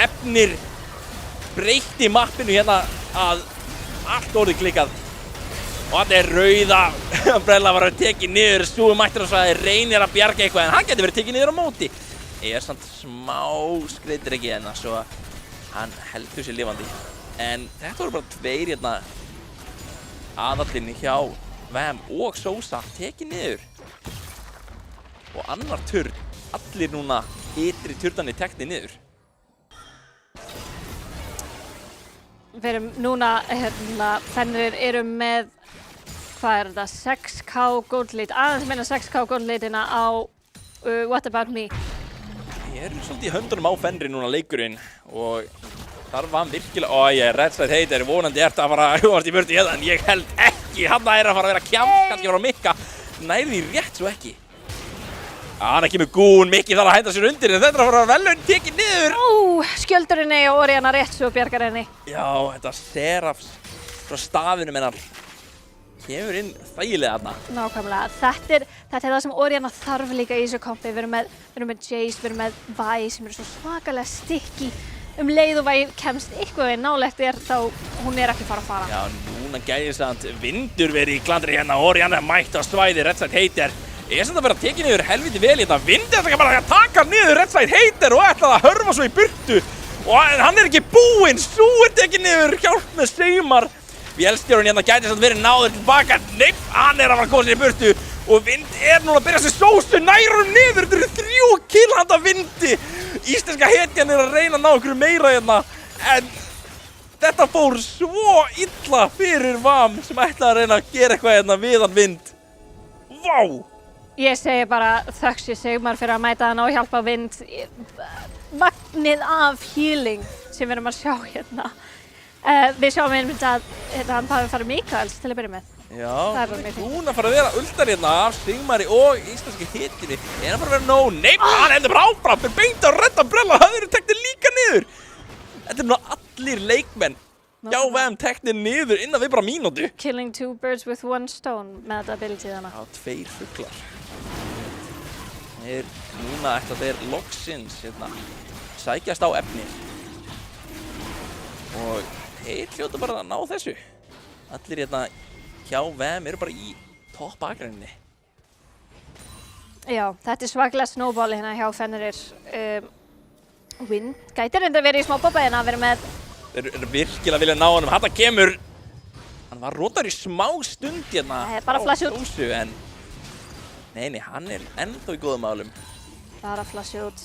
Efnir breytti mappinu hérna að allt orðið klikkað. Og þetta rauða Umbrella var að tekið niður, Sú mættur og sagði reynir að bjarga eitthvað en hann getur verið tekið niður á móti. Samt smá skreitir ekki hérna, svo hann heldur sér lifandi. En þetta voru bara 2 hérna aðallinni hjá VAM og Sosa tekið niður. Og annar turn, allir núna ytri turnarnir teknir niður. Við erum núna, Fenrir eru með, hvað er þetta, 6k gold lead, aðeins meina 6k gold leadina á What About Me. Ég svolítið í höndunum á Fenrir núna leikurinn og þar var hann virkilega, Redside Heitir vonandi að fara að hjóðast í burtu hérna en ég held ekki, hann að fara að vera kjamp, kannski frá Mikka, nærði rétt svo ekki. Hann ekki með Gún, Mikki þarf að hænda sér undir en þetta að fara verðlaun tekið niður. Skjöldurinn og Orianna rétt svo bjargar henni. Já, þetta Serafs frá stafinum hennar kemur inn þægilega þarna. Nákvæmlega, þetta er það sem Orianna þarf líka í þessu kompi. Við erum með Jace, við erum með Vi sem eru svo svakalega sticky. Leið og Vi kemst eitthvað nálægt þá hún ekki fara að fara. Já, núna gæði samt Vindur verið í klandri hérna, Orianna mætt á svæði, Redside Heitir. Samt að vera tekið niður helviti vel hérna, Vindur ætla bara að taka niður Redside Heitir og ætla að hörfa svo í burtu. Og hann ekki búinn, Sú tekið niður, hjálp með Sigmar. Vélstjórinn hérna gæti samt verið náður tilbaka, nei, hann að fara að koma sér í burtu. Og Vind núna að byrja sér Sósu nærum niður, þetta eru 3 kill handa Vindi. Íslenska hetjan að reyna að ná okkur meira hérna, en þetta fór svo illa fyrir VAM sem ætlaði að reyna að gera eitthvað hérna við hann Vind. Vá! Ég segi bara þökk sé Sigmar fyrir að mæta hann og hjálpa Vind. Magnið af healing sem við erum að sjá hérna. Við sjáum einmitt að hann hafi farið Mikaels til að byrja með. Já, hún að fara að vera uldar hérna af Sigmari og íslenski hitinni. Að fara að vera nóg, nei, hann heldur bara áfram fyrir beint á Red Umbrella, það eru teknir líka niður. Þetta nú allir leikmenn hjá VAM teknir niður innan við bara mínútu. Killing 2 birds with 1 stone með þetta ability þarna. Já, 2 fuglar. Núna ætla þeir loksins hérna sækjast á efni. Og þeir hljóta bara að ná þessu. Allir hérna hjá VM eru bara í topp akræninni. Já, þetta svakalega snowball hérna hjá Fenrir. Wind gæti reynda verið í smá bobba hérna að vera með. Þeir eru virkilega vilja ná honum. Hann kemur. Hann var rotar í smá stund hérna. Það bara flash út. Sósu, en nei, hann er ennþá í góðum málum. Bara flash út.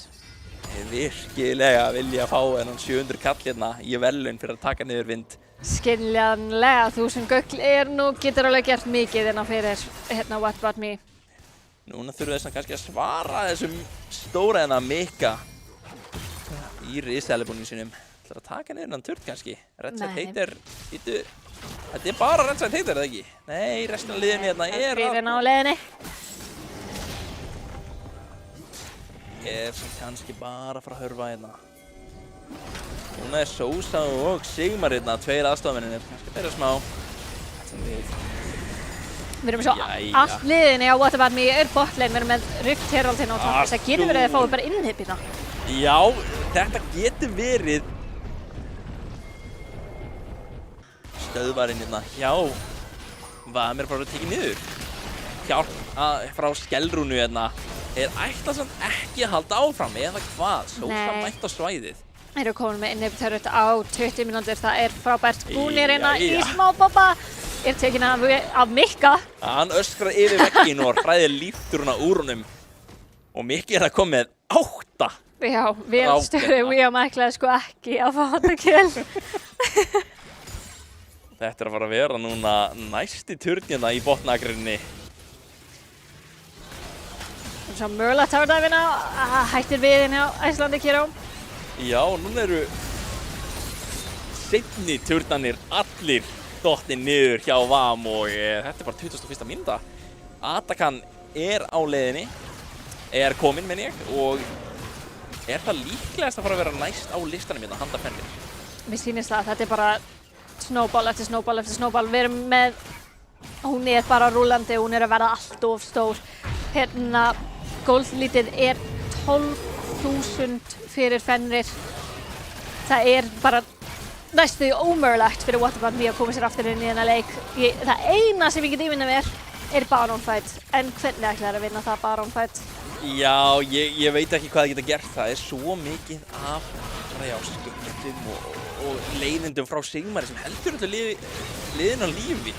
Þeir virkilega vilja fá þennan 700 kall hérna í verðlaun fyrir að taka niður Wind. Skiljanlega, 1000 gull nú getur alveg gert mikið hérna fyrir hérna What About Me. Núna þurfum við kannski að svara þessum stóra hérna Mika í risalibúnum sínum. Það að taka niður hann turn kannski. Redside Hater, þetta er bara Redside Hater, eða ekki? Nei, restin af liðinu hérna er Fyrir á leiðinni. Sem kannski bara að fara að hörfa hérna. Núna er Sósa og Sigmar hérna, tveir aðstofamennir. Kannski byrja smá. Við erum svo allt liðinni á What About Me botlane. Við erum með Rift Heraldinn og það getur verið að fá bara innhipina. Já, þetta getur verið stöðvarinn hérna hjá VM bara að tekið niður. Hjálp frá Skellrúnu hérna. Ætla samt ekki að halda áfram eða hvað? Sósa mætt á svæðið. Þeir eru komin með inhibitor á 20 mínútur. Það frábært. Búnir hérna í smá bobba. Tekin af Mikka. Hann öskrar yfir vegginn og hræðir lífturuna úr honum. Og Mikki að koma með 8. Já, vel stöðu William ætlaði sko ekki að fá þetta kill. Þetta að fara að vera núna næsti turnina í botnakrinni. Svo mögulega tárdæfina hættir við hérna á Icelandic Hero. Já, núna eru seinni turnanir allir dottir niður hjá VM og þetta bara 21. mínúta. Atakan á leiðinni, komin menn ég, og það líklegast að fara að vera næst á listanum hérna handa Fenrir. Mér sýnist það, þetta bara snowball eftir snowball eftir snowball. Við erum með, hún bara rúllandi, hún að verða allt of stór. Hérna, goldlítið 12.000 fyrir Fenrir. Það bara næstu ómögulegt fyrir What About Me að koma sér aftur inn í þennan leik. Það eina sem ég get ímyndað mér Baron fight. En hvernig ætla þær að vinna það Baron fight? Já, ég veit ekki hvað það geta gert. Það svo mikið af skemmtum og leiðindum frá Sigmari sem heldur öllu liðin á lífi.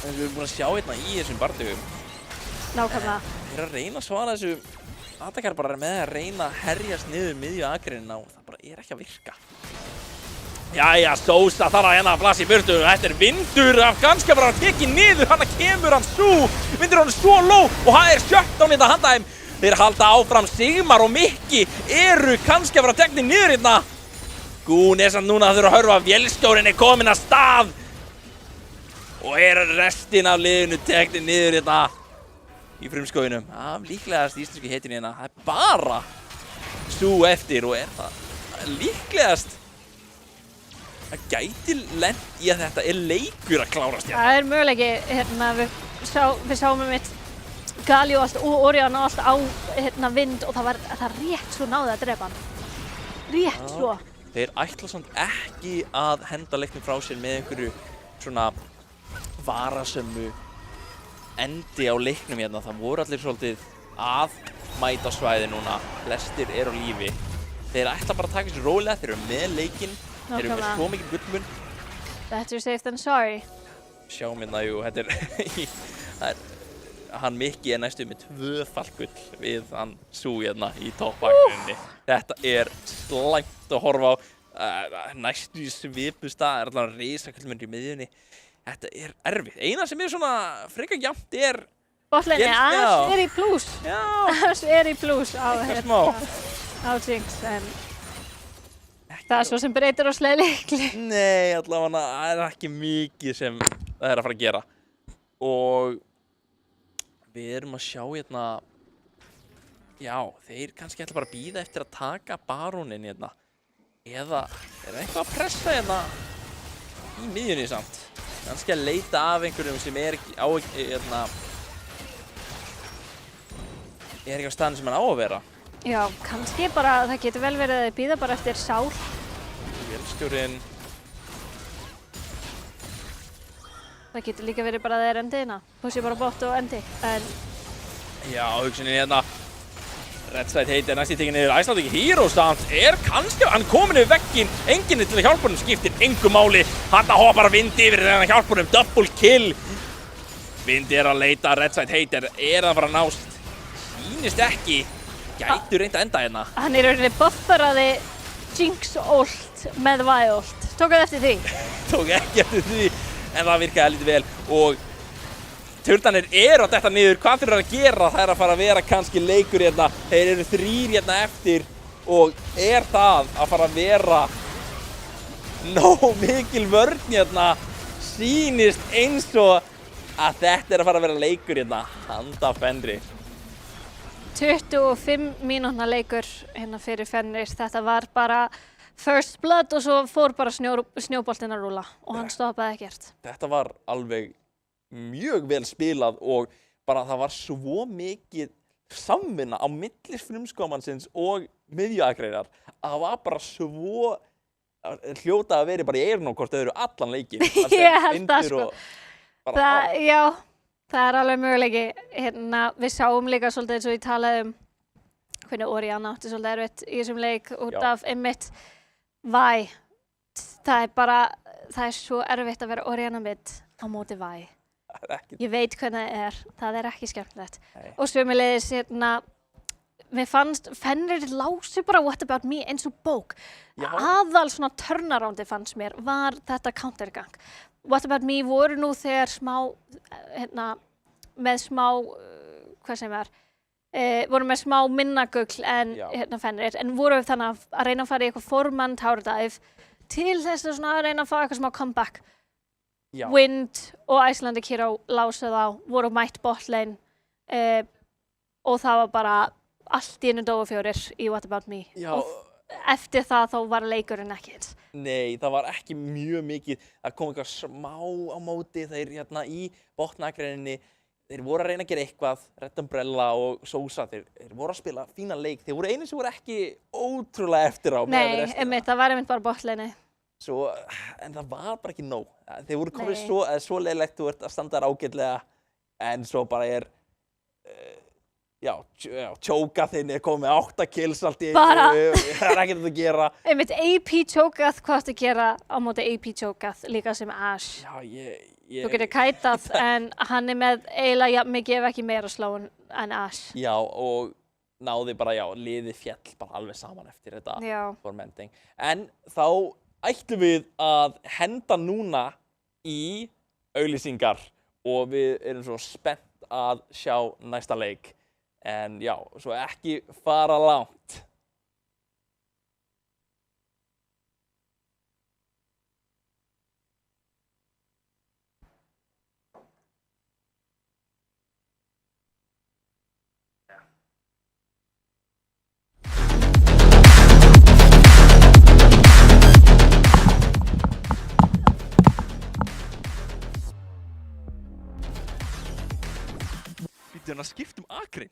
En við erum búin að sjá hérna í þessum bardugum. Nákvæmlega. Þeir að reyna að svara þessu. Atakar bara með að reyna að herjast niður miðju akrinina og það bara ekki að virka. Jæja, Sósa þarf að hérna að blasa í burtu. Þetta vindur af ganska bara að tekið niður. Hanna kemur hann svo. Vindur hann svo low og það shutdown hérna handa þeim. Þeir halda áfram. Sigmar og Mikki eru kannski að vera teknir niður hérna. Gún samt núna að þurfa að hörfa. Vélstjórinn komin að stað. Og restin af liðinu teknir niður hérna í frumskóginum. Af líklegast íslensku heitinu hérna. Það bara sú eftir og það líklegast það gæti lent í að þetta leikur að klárast hérna. Það möguleiki, hérna, við sáum Galio og Orion og allt á Wind og það rétt svo náði að drepa hann. Rétt svo. Þeir ætla samt ekki að henda leiknum frá sér með einhverju svona varasömmu endi á leiknum hérna. Það voru allir svolítið að mæta svæði núna. Flestir á lífi. Þeir ætla bara að taka sér rólega, þeir eru með leikinn. Þeir eru með svo mikið gullmun. Better safe than sorry. Sjáum hérna, jú, hann Mikki næstu með 2-falt gull við hann Sú hérna í toppakrinni. Þetta slæmt að horfa á. Næstu í svipustað allavega risagullmunir í miðjunni. Þetta erfitt. Eina sem svona frekar jafnt botlane, aðeins í plús. Já. Aðeins í plús á Jinx, en það svo sem breytir á leikli. Nei, allavega það ekki mikið sem það að fara að gera. Og við erum að sjá hérna, já, þeir kannski ætla bara að bíða eftir að taka baróninn hérna. Eða eitthvað að pressa hérna í miðjunni samt. Kannski að leita af einhverjum sem ekki á hérna, ekki á staðinu sem hann á að vera. Já, kannski bara, það getur vel verið að þið bíða bara eftir Sál. Vélstjórinn Það getur líka verið bara að það endiðina. Pussi bara bot og endi. En... Já, hugsunin hérna. Redside heitir næst í tekinn yfir Icelandic Heroes. Hann kannski, hann komin yfir vegginn. Enginn til að hjálpa honum, skiptir engu máli. Hann hoppar Vindi yfir þegar hann hjálpa honum. Double kill. Vindi að leita, Redside heitir. Það að fara að nást? Sýnist ekki. Gætu reynt að enda hérna. Hann rauninni bufferaði Jinx ult með Vi ult. Tók það eftir því? Tók ekki eftir því, en það virkaði lítið vel. Og Turnarnir að detta niður, hvað þurfa að gera? Það að fara að vera kannski leikur hérna. Þeir eru 3 hérna eftir og það að fara að vera nóg mikil vörn hérna. Sýnist eins og að þetta að fara að vera leikur hérna. Handa Fenrir. 25 mínútna leikur hérna fyrir Fenrir. Þetta var bara first blood og svo fór bara snjóboltinn að rúlla og hann stoppaði ekkert. Þetta var alveg mjög vel spilað og bara það var svo mikið samvinna á milli frumskómansins og miðjuakreinar að það var bara svo hljóta að vera bara í eyrun á hvort öðru allan leikinn. Ég held það sko. Já, það alveg möguleiki. Hérna, við sáum líka svolítið eins og ég talaði hvernig Orianna átti svolítið erfitt í þessum leik út af einmitt Vi. Það er svo erfitt að vera Orianna mid á móti Vi. Ég veit hvernig það ekki skemmtilegt. Nei. Og sömuleiðis hérna, mér fannst Fenrir lási bara What About Me eins og bók. Aðal svona turnaroundi fannst mér var þetta countergang. What About Me voru nú þegar smá, hérna, með smá, hvað sem voru með smá minnagugl en hérna Fenrir, en voru þannig að reyna að fara í eitthvað formann tower dive til þess að svona reyna að fá eitthvað smá comeback. Já. Wind og Icelandic Hero lásuð á, voru mætt botlane og það var bara allt í einu dóu 4 í What About Me. Já. Og eftir það þá var leikurinn ekki eins. Nei, það var ekki mjög mikið, það kom eitthvað smá á móti þeir hérna í botnakreininni, þeir voru að reyna að gera eitthvað, Red Umbrella og Sosa, þeir voru að spila fína leik, þeir voru einu sem voru ekki ótrúlega eftir á. Nei, það var einmitt bara botlane. En það var bara ekki nóg. Þeir voru komið svo leiðilegt, þú ert að standa þar ágætlega, en svo bara Cho'Gath komið með 8 kills allt í einu, það ekkert að gera. Einmitt AP Cho'Gath, hvað ertu að gera á móti AP Cho'Gath líka sem Ashe? Já, Þú getur kætað, en hann með eiginlega mikið ef ekki meira slóun en Ashe. Já, og náði bara, liðið fjall bara alveg saman eftir þetta formenting. En þá ætlum við að henda núna í auglýsingar og við erum svo spennt að sjá næsta leik. En svo ekki fara langt. Býttu hann að skipta akrein?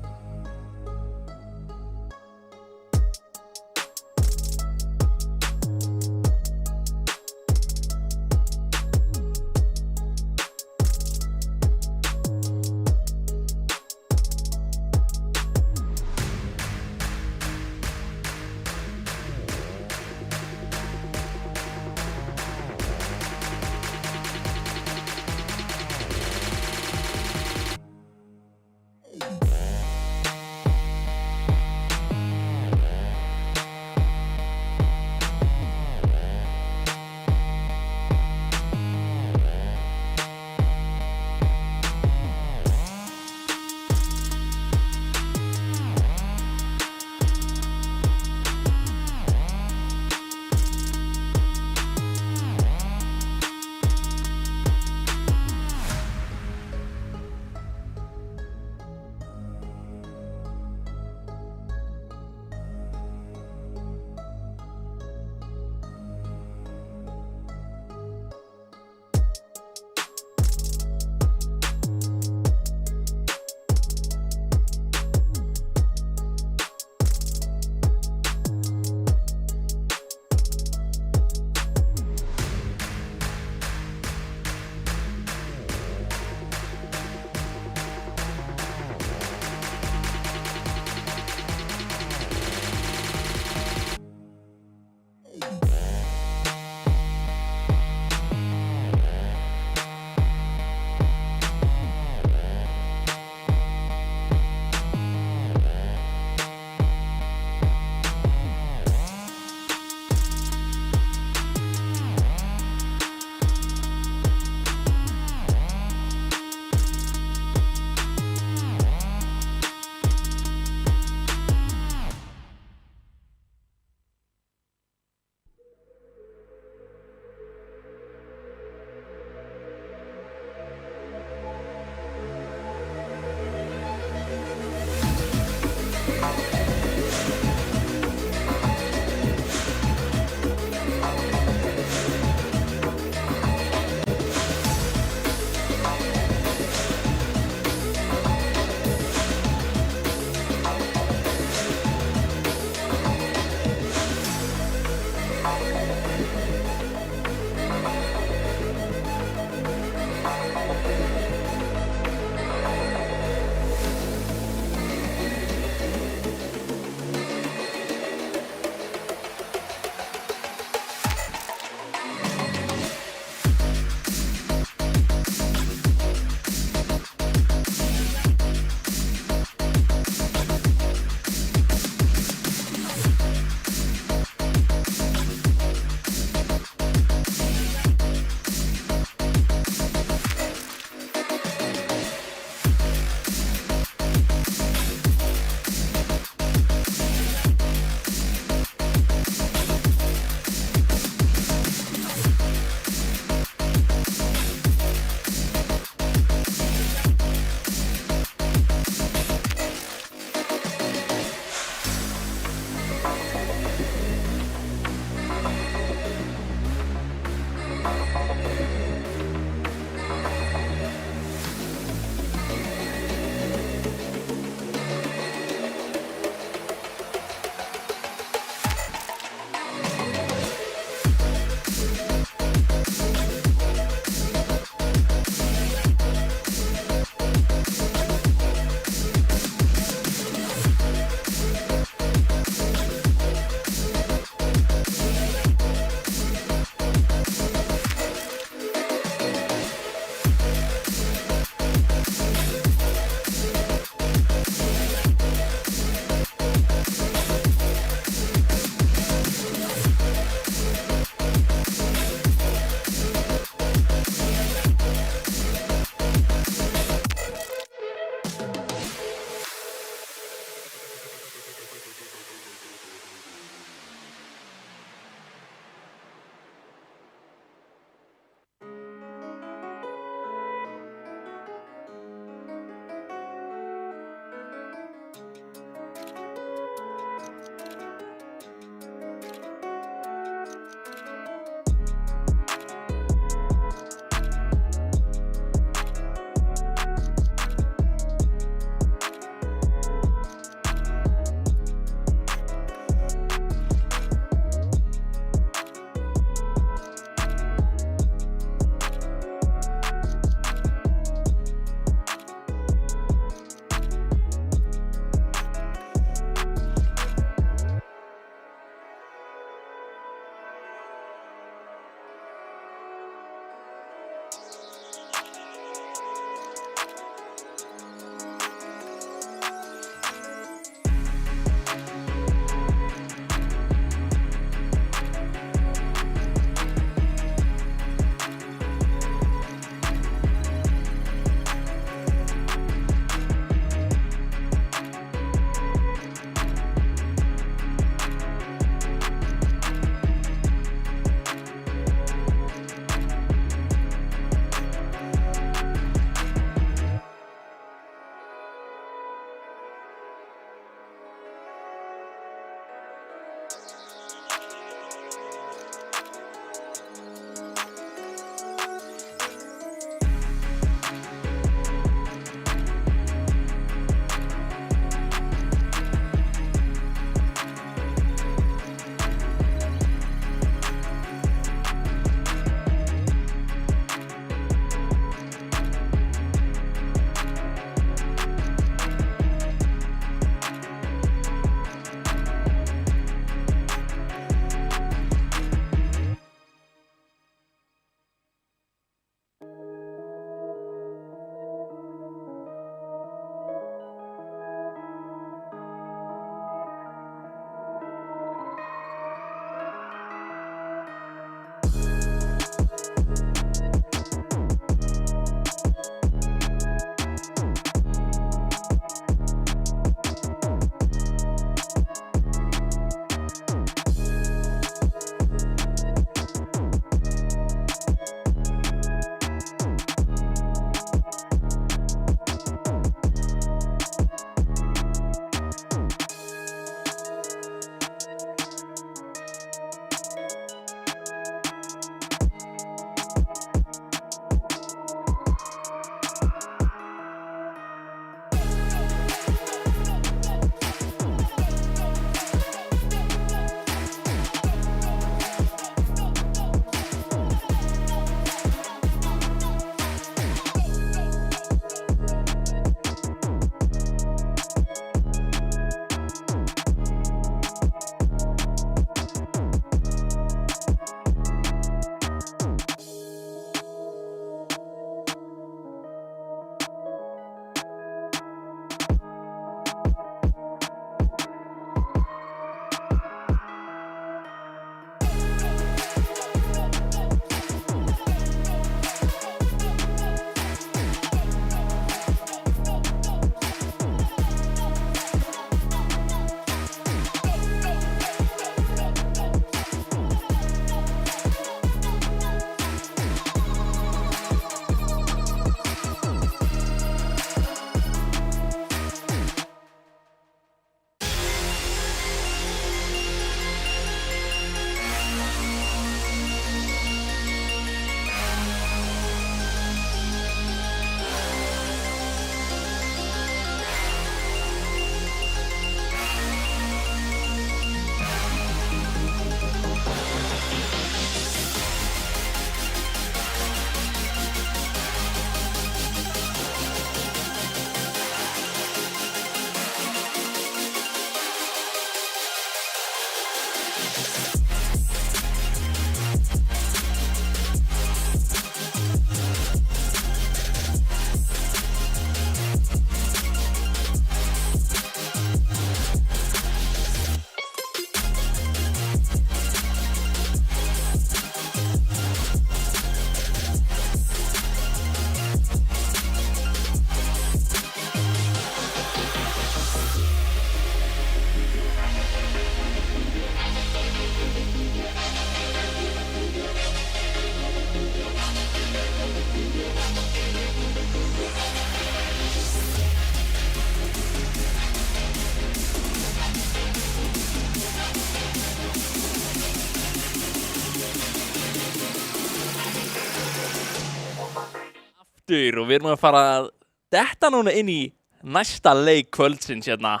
gestur og við erum að fara að detta núna inn í næsta leik kvöldsins hérna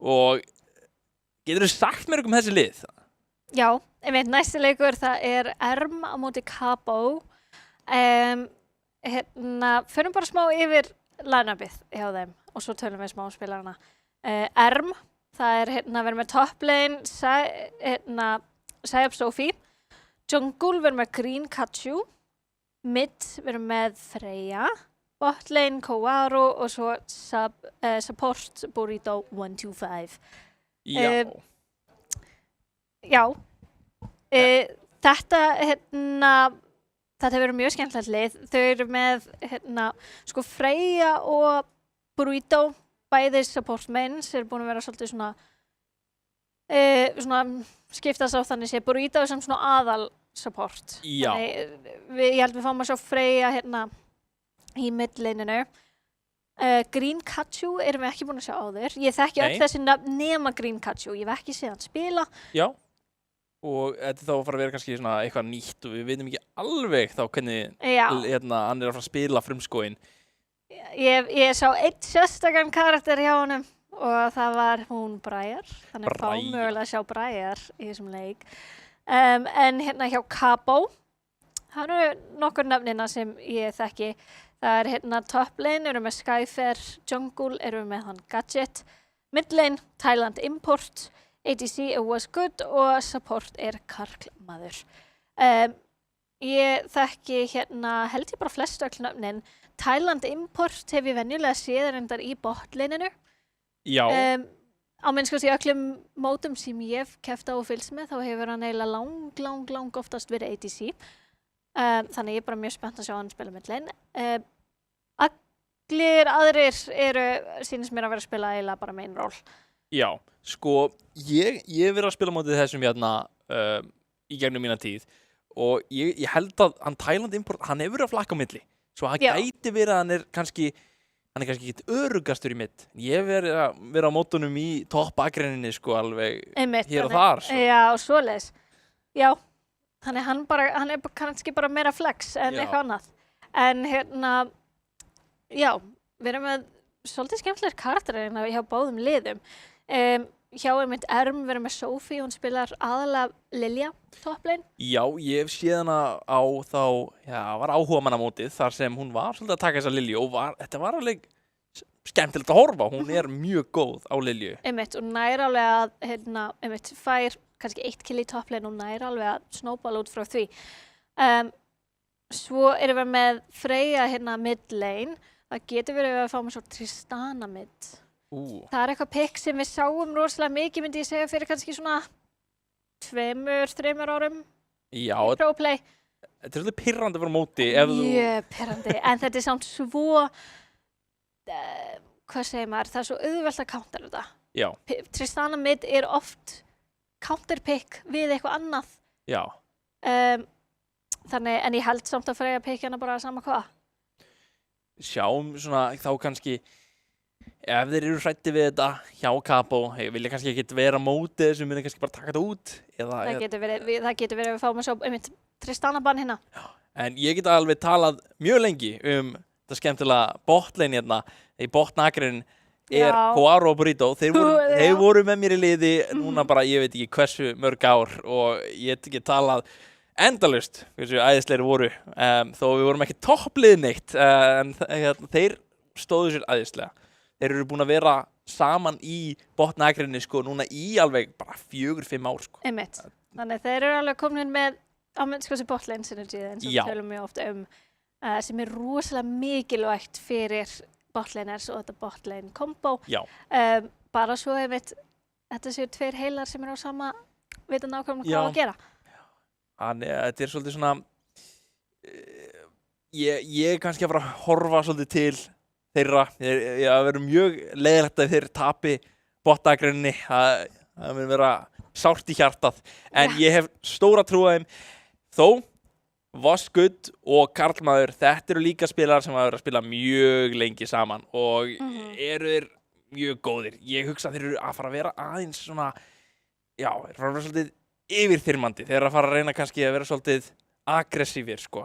og geturðu sagt mér um þessi lið? Já, næsti leikur það er Erm á móti Cabo. Förum bara smá yfir line-upið hjá þeim og svo tölum við smá um spilarana. Erm, það er við erum með top lane Sayab Sophie, jungle við erum með Green Kachu, mid við erum með Freyja, bot lane Kowaru og svo support Burrito 125. Já. Já. Þetta verður mjög skemmtilegt lið. Þau eru með sko Freyja og Burrito, bæði support mains, eru búin að vera svolítið svona skiptast á þannig sé Burrito sem svona aðal support. Já. Þannig ég held við fáum að sjá Freyja í midlaninu. Green Kachu erum við ekki búin að sjá áður. Ég þekki öll þessi nöfn nema Green Kachu. Ég hef ekki séð hann spila. Já. Og þetta þá að fara að vera kannski svona eitthvað nýtt og við veitum ekki alveg þá hvernig hann er að fara að spila frumskóin. Ég sá einn sérstakann karakter hjá honum og það var hún Briar. Þannig fá mögulega að sjá Briar í þessum leik. En hjá Cabo, það eru nokkur nöfnina sem ég þekki. Það er top lane, erum með Skyfair, jungle, erum með hann Gadget, mid lane, Thailand Import, ADC Was Good og support Karlmaður. Ég þekki held ég bara flestu öll nöfnin. Thailand Import hef ég venjulega séð reyndar í botlaneinu. Já. Á minnst í öllum mótum sem ég hef keppt á og fylgst með, þá hefur hann eiginlega lang oftast verið ADC. Þannig ég er bara mjög spennt að sjá hann spila mid lane. Allir aðrir sýnist mér að vera að spila eiginlega bara main role. Já, sko, ég hef verið að spila mótið þessum í gegnum mína tíð og ég held að hann Thailand Import, hann hefur verið að flakka á milli. Svo hann gæti verið að hann er kannski ekkert örugastur í mitt. Ég hef verið á mótunum í topp-akreininni sko alveg hér og þar. Svo. Já, svoleiðis. Já, þannig hann er kannski bara meira flex en eitthvað annað. En já, við erum með svolítið skemmtilegir karakterir hjá báðum liðum. Hjá Erm við erum með Sophie, hún spilar aðalega Lilja top lane. Já, ég hef séð hana á var áhugamannamótið þar sem hún var svolítið að taka þessa Lilju og þetta var alveg skemmtilegt að horfa. Hún er mjög góð á Lilju. Og nær alveg að fær kannski 1 kill í top lane og nær alveg að snowball út frá því. Svo erum við með Freyja mid lane. Það getur verið að við fáum svo Tristana mid. Það er eitthvað pick sem við sáum rosalega mikið, myndi ég segja, fyrir kannski svona 2-3 árum. Já. Í ProPlay. Þetta er svolítið pirrandi að vera móti. Mjög pirrandi, en þetta er samt svo, hvað segir maður, það er svo auðvelt að counter þetta. Já. Tristana mid er oft counter pick við eitthvað annað. Já. Þannig, en ég held samt að Freyja pick hana bara sama hvað. Sjáum svona þá kannski ef þeir eru hræddir við þetta hjá Cabo, vilja kannski ekki vera mótið sem vilja kannski bara taka þetta út það getur verið að við fáum að sjá Tristana bann hérna. Já, en ég get alveg talað mjög lengi þetta skemmtilega botlane í botnakrin Kowaru og Burrito. Þeir voru með mér í liði núna bara ég veit ekki hversu mörg ár og ég get talað endalaust hversu æðislegir voru þó við vorum ekki topplið neitt en þeir stóðu sér æðislega. Þeir eru búin að vera saman í botnakrinni sko núna í alveg bara 4-5 ár sko. Þannig þeir eru alveg komin með þessi botlane synergy eins og við tölum mjög oft sem er rosalega mikilvægt fyrir botlaners og þetta botlane combo. Bara svo þetta séu 2 heilar sem eru á sama vita nákvæmlega hvað að gera. Þetta er svolítið svona ég er kannski að fara að horfa svolítið til þeirra. Það verður mjög leiðilegt að þeir tapi botnakrinni. Það mun vera sárt í hjartað. En ég hef stóra trú á þeim. Þó, Was Good og Karlmaður, þetta eru líka spilarar sem hafa verið að spila mjög lengi saman og eru þeir mjög góðir. Ég hugsa að þeir eru að fara að vera aðeins svona, þeir fara að vera svolítið yfirþyrmandi. Þeir eru að fara að reyna kannski að vera svolítið aggressífir sko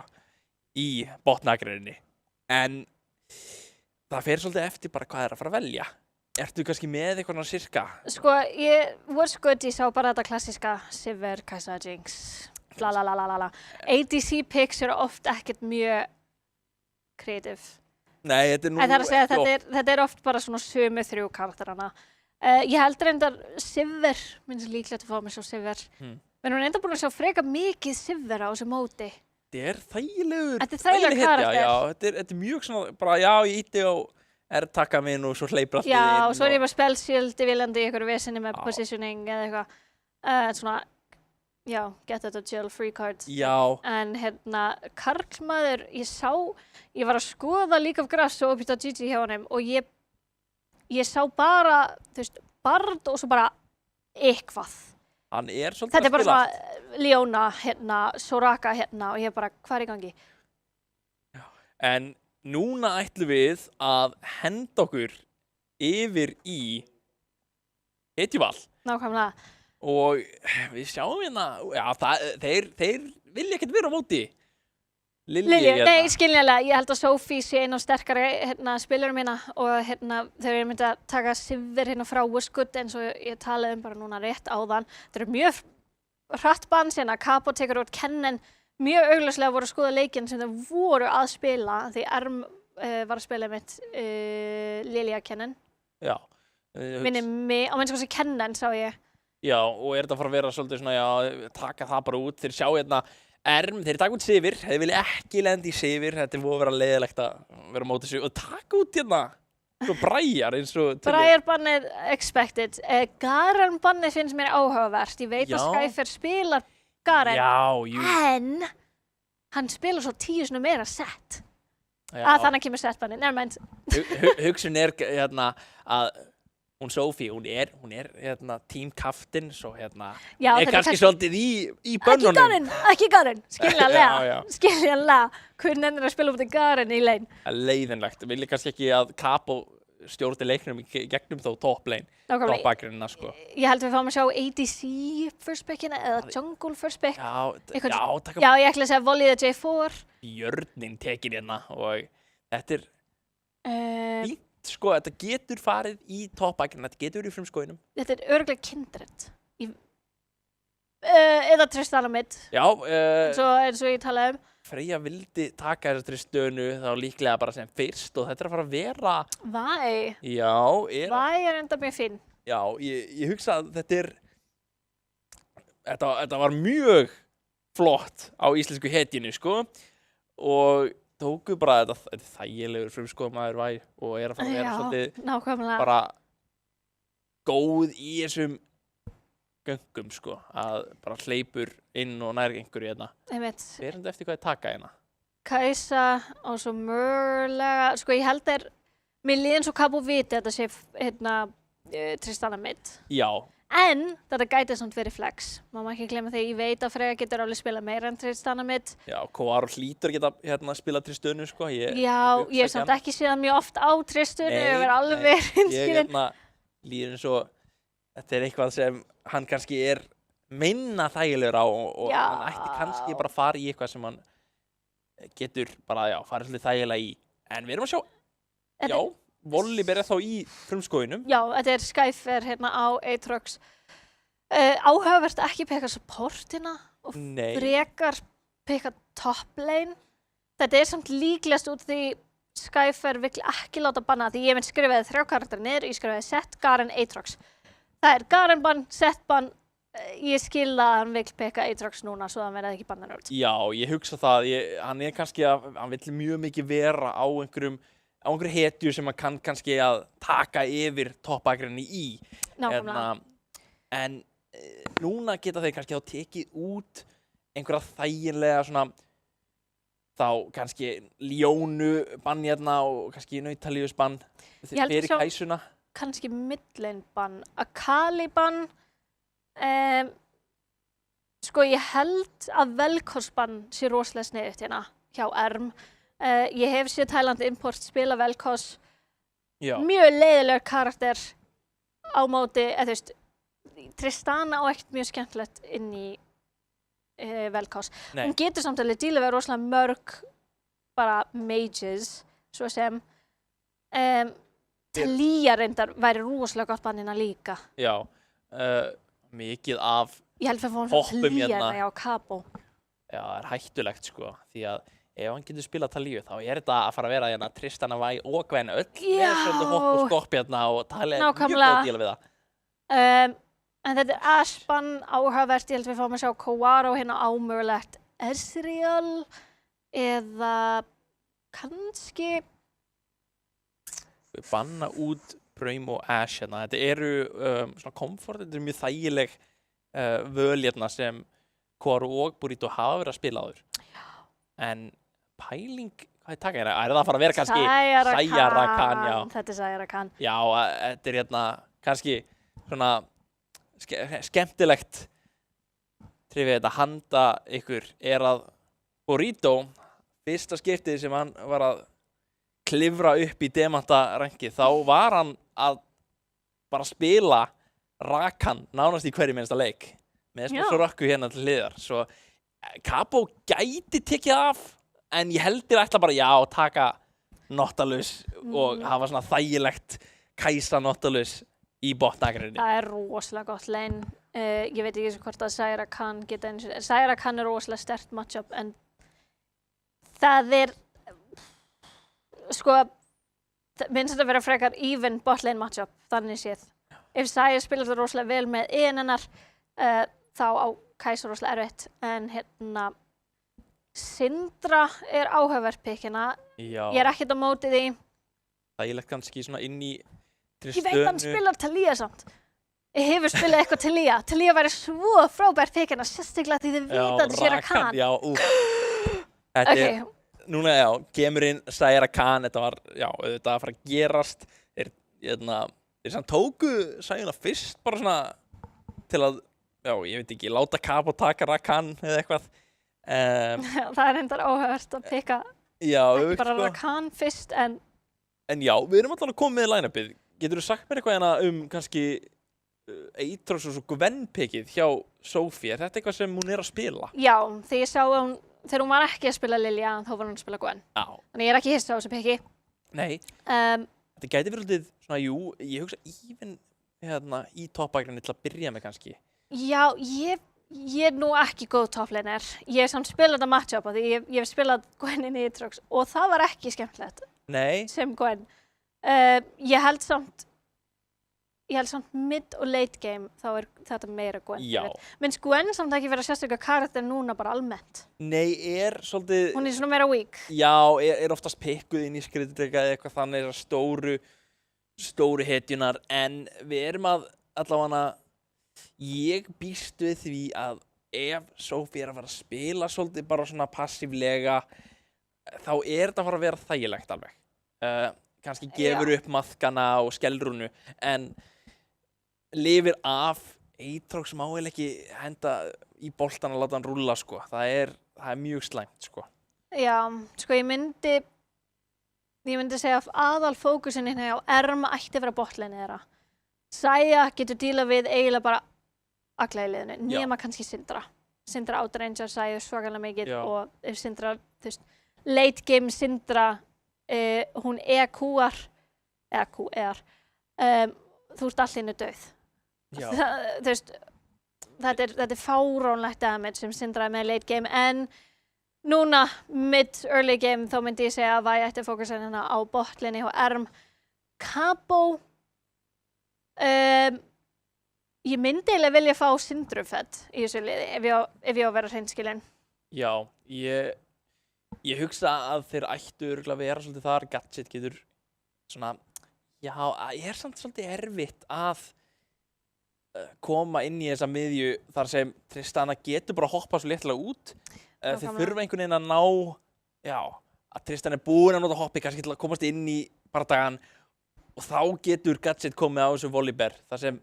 í botnakrinni. En það fer svolítið eftir bara hvað að fara að velja. Ertu kannski með eitthvað sirka? Sko, ég sá bara þetta klassíska Sivir, Kai'Sa, Jinx, la. ADC picks eru oft ekkert mjög creative. Nei, þetta nú... Það að segja, þetta oft bara svona sömu 3 karakterana. Ég held reyndar Sivir, minnst líklegt að fá mig svo Sivir. Við erum reyndar búin að sjá freka mikið Sivir á þessu móti. Þetta er þægilegur. Þetta er þægilegur karakter. Já, þetta er mjög svona, bara ég íti á R-takka minn og svo hleypur allt inn. Já, og svo er ég bara spellshieldi viljandi í einhverju vesinni með positioning eða eitthvað. Svona, já, get out of jail free cards. Já. En karlmaður, ég var að skoða League of Grass og uppið á GG hjá honum og ég sá bara, þú veist, Bard og svo bara eitthvað. Hann er svolítið Þetta er bara svona Leona, Soraka og ég bara, hvað er í gangi? Já. En núna ætlum við að henda okkur yfir í Hetjuval. Nákvæmlega. Og við sjáum þeir vilja ekkert vera á móti. Lilju, nei, skiljanlega. Ég held að Sophie sé einn af sterkari spilurum og þau eru myndið að taka Sivir frá Woodgood eins og ég talaði bara núna rétt áðan. Það eru mjög hratt bann síðan að Capo tekur út Kennen. Mjög augljóslega voru að skoða leikinn sem þau voru að spila því Erm var að spila mitt Lilia Kennen. Já. Minni mig, á minnst kosti Kennen sá ég. Já, og er þetta að fara að vera svolítið svona, taka það bara út. Þeir sjá Erm, þeir taka út Sivir, þeir vilja ekki lenda í Sivir, þetta er búið að vera leiðilegt að vera á móti sig og taka út svo Briar eins og... Briar bannið expected. Garen bannið finnst mér áhugavert, ég veit að Skyfer spilar Garen, en hann spilar svo 10 sinni meira set. Þannig kemur set bannið, nevermind. Hugsun er að hún Sophie, hún er team-kaftin, svo er kannski svolítið í bönnunum. Ekki Garen, skiljanlega. Hvernig ennir að spila út í Garen í lane? Leiðinlegt, vil ég kannski ekki að Capo stjórni leiknum í gegnum þá top lane, top-bakgrunina, sko. Ég held við fáum að sjá ADC first pickina eða jungle first pick. Já, ég ætla að segja Volley the J4. Björnin tekir og þetta er fínt. Sko, þetta getur farið í top-bakgrunina, þetta getur verið í frumskóginum. Þetta er örugglega Kindred. Eða Tristana mid. Já. Eins og ég talaði Freyja vildi taka þessa Tristanu þá líklega bara sem fyrst og þetta er að fara að vera... Væ. Já. Væ er enda mjög finn. Já, ég hugsa að þetta var mjög flott á íslensku hetjunu, sko. Og tóku bara þetta þægilegur frumskóðmaður Væ og er að fara að vera svolítið bara góð í þessum göngum, sko, að bara hleypur inn og nær einhverju Verðandi eftir hvað taka Kai'Sa og svo mörlega, sko, ég held mér líður eins og Capo viti þetta sé Tristana mid. Já. En þetta gæti samt verið flex. Má ekki glemma því, ég veit að Freyja getur alveg spila meira en Tristana mid. Já, Koaro hlýtur geta spila Tristanu, sko. Já, ég hef samt ekki séð mjög oft á Tristanu, ég verið alveg hinskilin. Líður eins og þetta er eitthvað sem hann kannski er minna þægilegur á og hann ætti kannski bara að fara í eitthvað sem hann getur bara, farið svolítið þægilega í. En við erum að sjá, Volley byrja þá í frumskóginum. Já, þetta er Skyfer á Aatrox. Áhugavert ekki peka supportina og frekar peka top lane. Þetta er samt líklegast út því Skyfer vill ekki láta banna því ég mynd skrifaði 3 karakter niður, ég skrifaði set, Garen, Aatrox. Það er Garen bann, set bann, ég skil að hann vill peka Aatrox núna svo að hann verði ekki bannan út. Já, ég hugsa það, hann er kannski hann vill mjög mikið vera á einhverju hetju sem hann kann kannski að taka yfir toppakrinni í. Nákvæmlega. En núna geta þeir kannski þá tekið út einhverja þægilega svona þá kannski Leonu bann og kannski Nautilus bann fyrir Kæsuna. Kannski midlane bann, Akali bann. Sko ég held að Vel'Koz bann sé rosalega sniðugt hjá Erm. Ég hef séð Thailand Import spila Vel'Koz. Mjög leiðilegur karakter á móti, eða þú veist, Tristana á ekkert mjög skemmtilegt inn í Vel'Koz. Hún getur samt alveg díla við rosalega mörg bara mages svo sem Talía reyndar væri rosalega gott bannina líka. Já, mikið af Ég held að fá Talía á Cabo. Já, það hættulegt sko, því að ef hann getur spilað Talíu þá þetta að fara að vera hérna Tristana Væ og Gwen öll með svona hopp og skopp hérna og Talía mjög góð díla við það. En þetta Ashban áhugavert, ég held við fáum að sjá Kowaro hérna ámögulegt Ezreal eða kannski Við banna út Braum og Ashe hérna. Þetta eru svona komfort, þetta eru mjög þægileg völ hérna sem Kowaro og Burrito hafa verið að spila áður. En pæling, hvað taka hérna? Það að fara að vera kannski Sayara Khan, já. Þetta er Sayara Khan. Já, þetta er hérna kannski svona skemmtilegt trivia þetta handa ykkur er að Burrito, fyrsta skiptið sem hann var að klifra upp í demantarankið, þá var hann að bara spila Rakan nánast í hverju minnsta leik með smá rökku hérna til hliðar. Svo Cabo gæti tekið af, en ég heldur ætla bara taka Nautilus og hafa svona þægilegt Kai'Sa Nautilus í botnagrinni. Það er rosalega gott lane. Ég veit ekki hvort að Sayara Khan geta eins og Sayara Khan er rosalega sterkt matchup, en það er sko, minnst þetta vera frekar even botlane matchup, þannig séð. Ef Sayara spilar þetta rosalega vel með hennar, þá á Kai'Sa rosalega erfitt, en hérna Syndra er áhugavert pikkina. Ég er ekkert á móti því. Þægilegt kannski svona inn í Ég veit hann spilar Talía samt. Ég hefur spilað eitthvað Talía. Talía væri svo frábært pikkina, sérstaklega því þið vita að þetta sé Rakan. Já, Þetta er núna, kemur inn Sayara Khan, þetta var, auðvitað að fara að gerast. Þeir sem tóku Sayuna fyrst bara svona til að, ég veit ekki, láta Cabo taka Rakan eða eitthvað. Það er reyndar áhugavert að pikka ekki bara Rakan fyrst, en við erum alltaf að koma með line-upið. Getur þú sagt mér eitthvað hérna kannski Aatrox og svo Gwen-pickið hjá Sophie? Er þetta eitthvað sem hún er að spila? Já, þegar ég sá þegar hún var ekki að spila Lilia, þá var hún að spila Gwen. Þannig ég er ekki hissa á þessu picki. Nei. Þetta gæti verið svona, ég hugsa even hérna í toppagrinni til að byrja með kannski. Já, ég er nú ekki góð toplaner. Ég hef samt spilað þetta matchup því ég hef spilað Gwen inn í Aatrox og það var ekki skemmtilegt. Nei. Sem Gwen. Ég held samt mid og late game þá er þetta meira Gwen. Já. Minnst Gwen samt ekki vera sérstaklega karakter núna bara almennt. Nei, svolítið... Hún er svona meira weak. Já, er oftast pikkuð inn í skriðdrega eða eitthvað þannig, stóru hetjunar, en við erum allavega ég býst við því að ef Sophie er að fara að spila svolítið bara svona passívlega, þá er þetta að fara að vera þægilegt alveg. Kannski gefur upp maðkana og skellrúnu, en lifir af Aatrox má eiginlega ekki henda í boltan að láta hann rúlla, sko. Það er mjög slæmt, sko. Já, sko ég myndi segja að aðalfókusin hérna á Erma ætti að vera botlane þeirra. Saya getur dílað við eiginlega bara alla í liðinu, nema kannski Syndra. Syndra outrangear Saya svakalega mikið og ef Syndra, þú veist, late game Syndra, hún EQ-ar, þú ert allir innu döð. Þú veist, þetta er fáránlegt damage sem Syndra með late game, en núna, mid-early game, þá myndi ég segja að væri ætti að fókusa hérna á botlinni og Erm. Cabo, ég myndi eiginlega vilja fá Syndrufett í þessu liði, ef ég á að vera hreinskilin. Já, ég hugsa að þeir ættu örugglega að vera svolítið þar. Gadget getur svona, ég er samt svolítið erfitt að koma inn í þessa miðju þar sem Tristana getur bara að hoppa svo léttilega út. Þeir þurfa einhvern veginn að ná, að Tristan er búinn að nota hoppi kannski til að komast inn í bardagan og þá getur Gadget komið á þessu Volibear. Þar sem,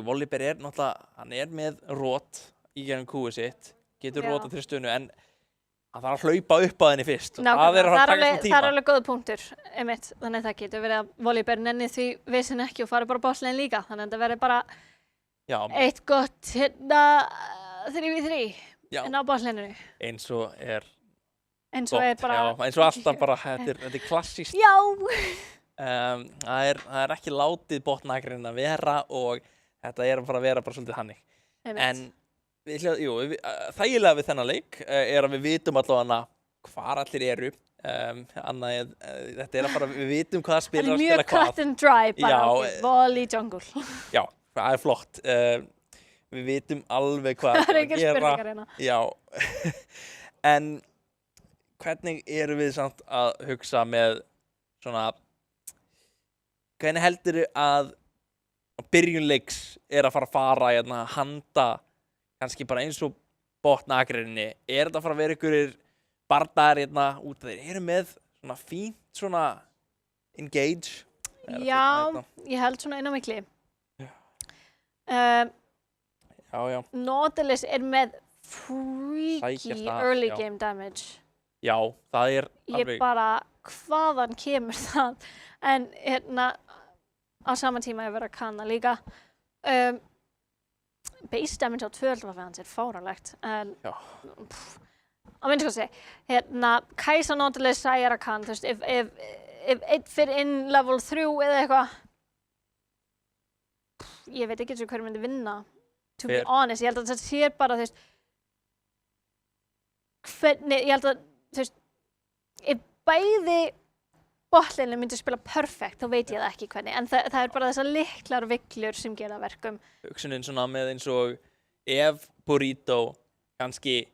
Volibear er náttúrulega, hann er með rót í gegnum kúið sitt, getur rót á Tristunu, en hann þarf að hlaupa upp á henni fyrst. Það er að taka svona tíma. Það er alveg góð punktur, einmitt. Þannig að það getur verið að Volibear nenni því vissin ekki og fari bara botlane líka. Þannig að þetta verður bara eitt gott hérna 3v3 inn á botlaninu. Eins og er eins og bara... Já, eins og alltaf bara, þetta er klassískt. Já! Það er ekki látið botnagrinn að vera og þetta er bara að vera bara svolítið hannig. En þægilega við þennan leik er að við vitum allavega hvar allir eru. Þetta er að bara, við vitum hvaða spilar að spila hvað. Mjög cut and dry bara, volley jungle. Já, það er flott. Við vitum alveg hvað það er ekki spurningar hérna. Já, en hvernig erum við samt að hugsa með svona, hvernig heldurðu að byrjun leiks er að fara hérna, handa, kannski bara eins og botnagrinni, er þetta að fara að vera einhverjir bardaðar hérna út að þeir eru með svona fínt svona engage? Já, ég held svona inn á mikli. Já. Nautilus er með freaky early game damage. Já, það er alveg... Ég bara, hvaðan kemur það? En hérna, á sama tíma ég verið að kanna líka. Base damage á 12 hans er fáránlegt. En, að minnst hvað sé, hérna, Kai'Sa Nautilus Sayara Khan, þú veist, ef einn fyrir inn level 3 eða eitthvað, ég veit ekki eins og hverju myndi vinna. To be honest, ég held að það sé bara, þú veist, hvernig, ég held að, þú veist, ef bæði botlane myndi spila perfect, þá veit ég það ekki hvernig, en það er bara þessar litlar villur sem gera verkum. Hugsunin svona með eins og ef Burrito kannski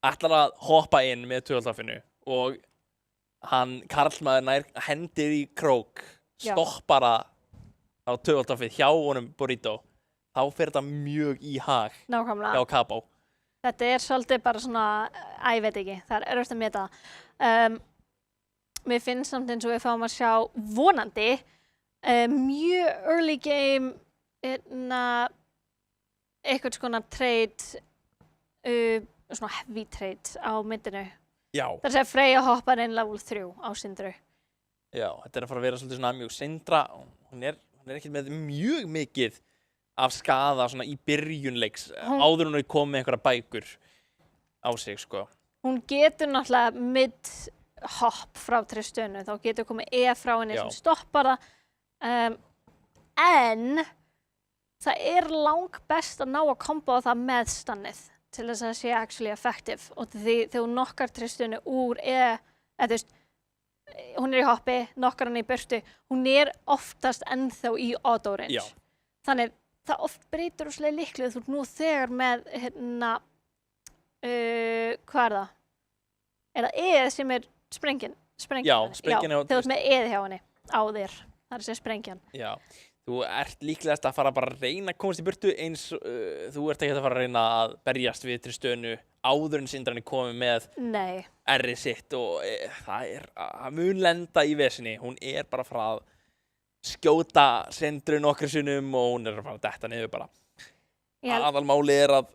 ætlar að hoppa inn með tvöldafinu og hann, karlmaður, hendir í krók, stoppar á tvöldafið hjá honum Burrito, þá fer þetta mjög í hag hjá Kabó. Þetta er svolítið bara svona, ég veit ekki, það er erfitt að meta. Mér finnst samt eins og við fáum að sjá vonandi mjög early game eitthvað svona trade, svona heavy trade á myndinu. Já. Það er að segja Freyja hoppar inn level 3 á Syndru. Já, þetta er að fara að vera svolítið svona mjög Syndra, hún er ekki með mjög mikið af skaða svona í byrjunleiks áður hún er komið með einhverja bækur á sig, sko. Hún getur náttúrulega mid-hopp frá Tristunu, þá getur komið frá henni sem stoppar það. En það er langbest að ná að kombo það með stannið til þess að það sé actually effective. Og þegar hún nokkar Tristunu úr þú veist, hún er í hoppi, nokkar hann í burtu, hún er oftast ennþá í auto range. Já. Þannig það oft breytir úrslega líklega þú ert nú þegar með hérna, hvað er það? Er það sem er sprengjan? Já, sprengjan þegar þú ert með hjá henni á þér, það er að segja sprengjan. Já, þú ert líklegast að fara bara að reyna að komast í burtu eins, þú ert ekki að fara að reyna að berjast við Tristunu áður en Syndran er komið með R-ið sitt og það mun lenda í vesinni, hún er bara að fara að skjóta Syndru nokkrum sinnum og hún er að fara að detta niður bara. Aðalmáli er að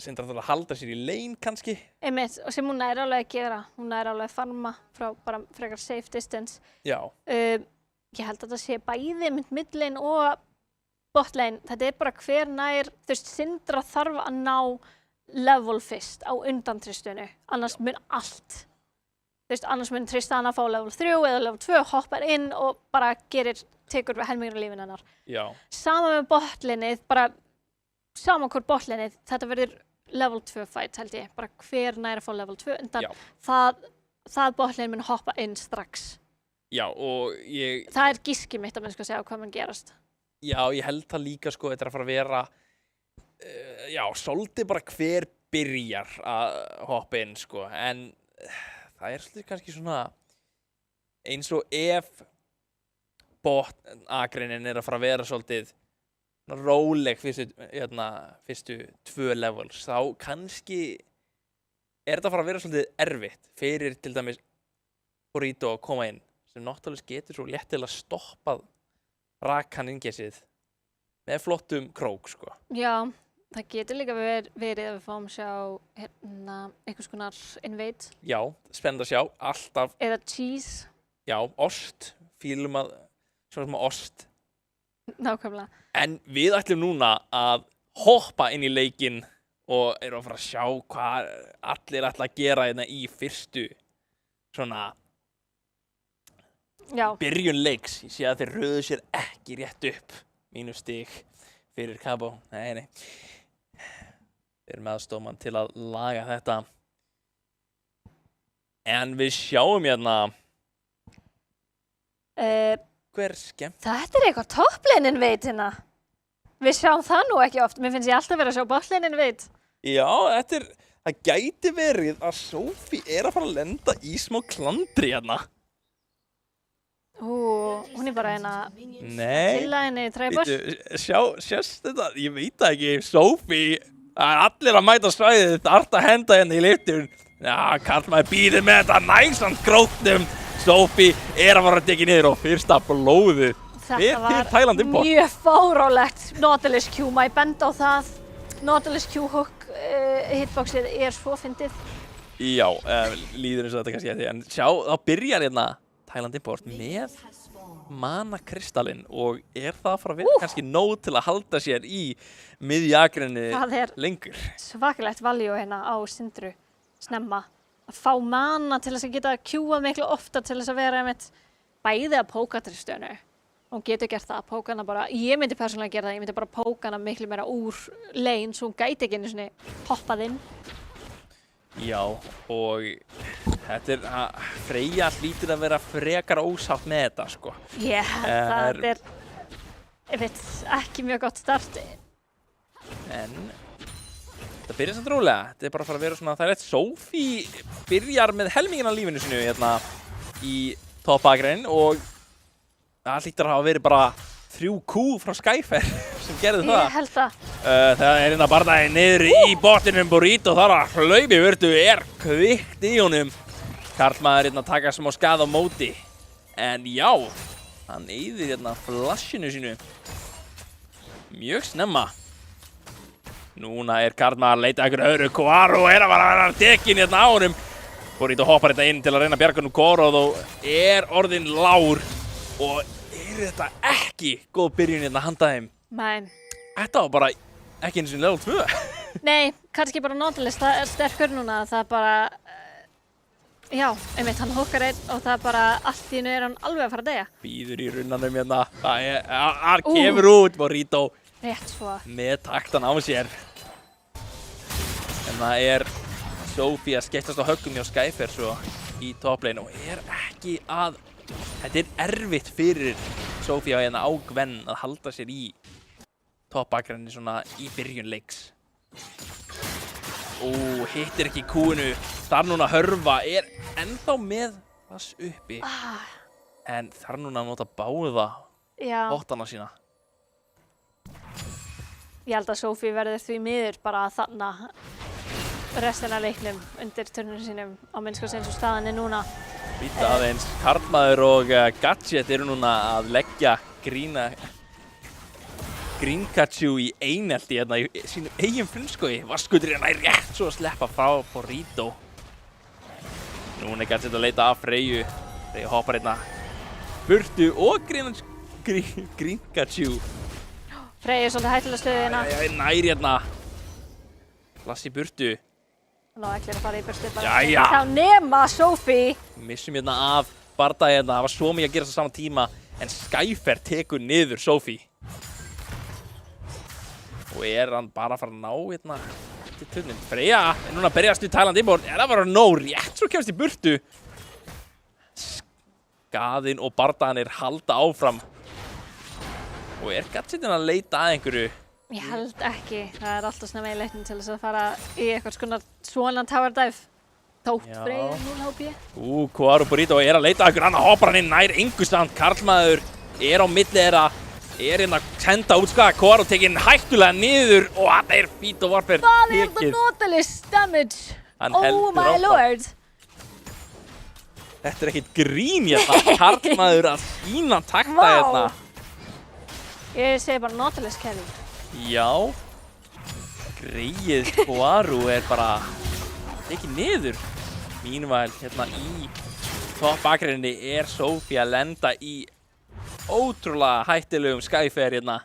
Syndra þarf að halda sér í lane kannski. Einmitt, og sem hún er alveg að gera. Hún er alveg að farma frá bara frekar safe distance. Já. Ég held að það sé bæði mid lane og bot lane. Þetta er bara hver nær, þú veist, Syndra þarf að ná level fyrst á undan Tristunu. Annars mun allt. Þú veist, annars mun Tristana fá level 3 eða level 2, hoppar inn og bara tekur við helmingur af lífinu hennar. Já. Sama með botlinið, bara sama hvort botlinið, þetta verður level 2 fight held ég, bara hver nær að fá level 2 undan, það botlin mun hoppa inn strax. Já, og það er gíski mitt að segja hvað mun gerast. Já, ég held það líka, sko, þetta er að fara að vera, svolítið bara hver byrjar að hoppa inn, sko, en það er svolítið kannski svona, eins og ef botagreinin er að fara að vera svolítið róleg fyrstu 2 levels, þá kannski er þetta að fara að vera svolítið erfitt fyrir til dæmis Burrito að koma inn, sem náttúrulega getur svo léttilega stoppað Rakan-ingesið með flottum krók, sko. Já, það getur líka verið að við fáum sjá einhvers konar invade. Já, spennandi að sjá, alltaf. Eða cheese. Já, ost, fílum að svona ost. Nákvæmlega. En við ætlum núna að hoppa inn í leikinn og erum að fara að sjá hvað allir ætla að gera hérna í fyrstu svona Já. byrjun leiks. Ég sé að þeir röðu sér ekki rétt upp mínu stig fyrir Cabo. Nei. Við erum aðstofmann til að laga þetta. En við sjáum hérna hver skemmt. Þetta eitthvað toppleinin veit hérna. Við sjáum það nú ekki oft. Mér finnst ég alltaf verið að sjá botleinin veit. Já, það gæti verið að Sophie að fara að lenda í smá klandri hérna. Hún bara hérna Nei. til að henni træbors. Sjást þetta, ég veit það ekki, Sophie, það allir að mæta svæðið, þetta að henda henni í liftun. Já, karlmaður býður með þetta næsand grótnum. Sophie að fara að tekja niður og fyrsta blóðið. Þetta var mjög fárálegt. Nautilus Q, maður benda á það. Nautilus Q hook hitboxið svo fyndið. Já, líður eins og þetta kannski eftir. En sjá, þá byrjar hérna Thailand Import með mana kristallinn og það að fara að vera kannski nóg til að halda sér í miðjagrinni lengur. Það svakalegt value hérna á Syndru snemma. Að fá mana til þess að geta Q-að miklu ofta til þess að vera einmitt bæði að póka Tristanu. Hún getur gert það, póka hana bara, ég myndi persónulega gera það, ég myndi bara póka hana miklu meira úr lane svo hún gæti ekki einu sinni hoppað inn. Já, og þetta Freyja hlýtur að vera frekar ósátt með þetta, sko. Ég held að þetta ekki mjög gott start. En þetta byrjar samt rólega. Þetta bara að fara að vera svona, það rétt. Sophie byrjar með helminginn af lífinu sinu hérna í toppakrein og það hlýtur að hafa verið bara 3Q frá Skyfer sem gerði það. Ég held það. Það hérna barndagi niður í botninum Burrito þar að hlaupi burtu kvikt í honum. Karlmaður hérna taka smá skað á móti. En já, hann eyðir hérna flashinu sínu mjög snemma. Núna karlmaður að leita ykkur öðru. Koaro að vera tekin hérna á honum. Burrito hoppar þetta inn til að reyna að bjarga nú Koaro þó orðinn lár. Og þetta ekki góð byrjun hérna handa þeim? Nei. Þetta var bara ekki eins og level 2. Nei, kannski bara Nautilus, það sterkur núna. Það bara, já, einmitt, hann hookar einn og það bara allt í einu hann alveg að fara að deyja. Býður í runnanum hérna. Það kemur út Burrito. Rétt svo. Með taktan á sér. En það Sophie að skiptast á höggum hjá Skyfer svo í topplane og ekki að þetta erfitt fyrir Sophie hérna á Gwen að halda sér í toppakrenni svona í byrjun leiks. Hittir ekki Q-inu. Þar núna Hörfa ennþá með þess uppi. En þar núna að nota báða botana sína. Ég held að Sophie verður því miður bara að þarna restina af leiknum undir turnunum sínum á minnskast eins og staðan núna. Býta aðeins, Karlmaður og Gadget núna að leggja Greenkachu í einelti hérna í sínum eigin frumskói. Vaskutur hérna rétt svo að sleppa frá Burrito. Núna Gadget að leita af Freyju. Freyju hoppar hérna burtu og Greenkachu. Freyju svolítið hættulega stöðu hérna. Nær hérna. Lassi burtu. Ná, ekki að fara í burtu bara. Jæja. Þá nema Sophie. Missum hérna af bardagi hérna. Það var svo mikið að gera þess á sama tíma. En Skyfer tekur niður Sophie. Og hann bara að fara að ná hérna til turnin. Freyja núna að berjast í Thailand Import. Það bara nóg rétt svo kemst í burtu. Skaðinn og bardaganir halda áfram. Og Gadgetin að leita að einhverju? Ég held ekki. Það alltaf snemma í leiknum til þess að fara í eitthvað svona tower dive. Þótt Freyju 0 HP. Koaro Burrito að leita að einhverju annar hoppar hann inn nær engu stand. Karlmaður á milli þeirra. Hérna að senda út skaða. Koaro tekinn hættulega niður og það fít og varfer. Það það Nautilus damage. Oh my lord. Þetta ekkert grín hérna. Karlmaður að sína takta hérna. Ég segi bara Nautilus carry. Já. Greið Koaro bara tekið niður. Meanwhile hérna í toppakreininni Sophie að lenda í ótrúlega hættilegum Skyfer hérna.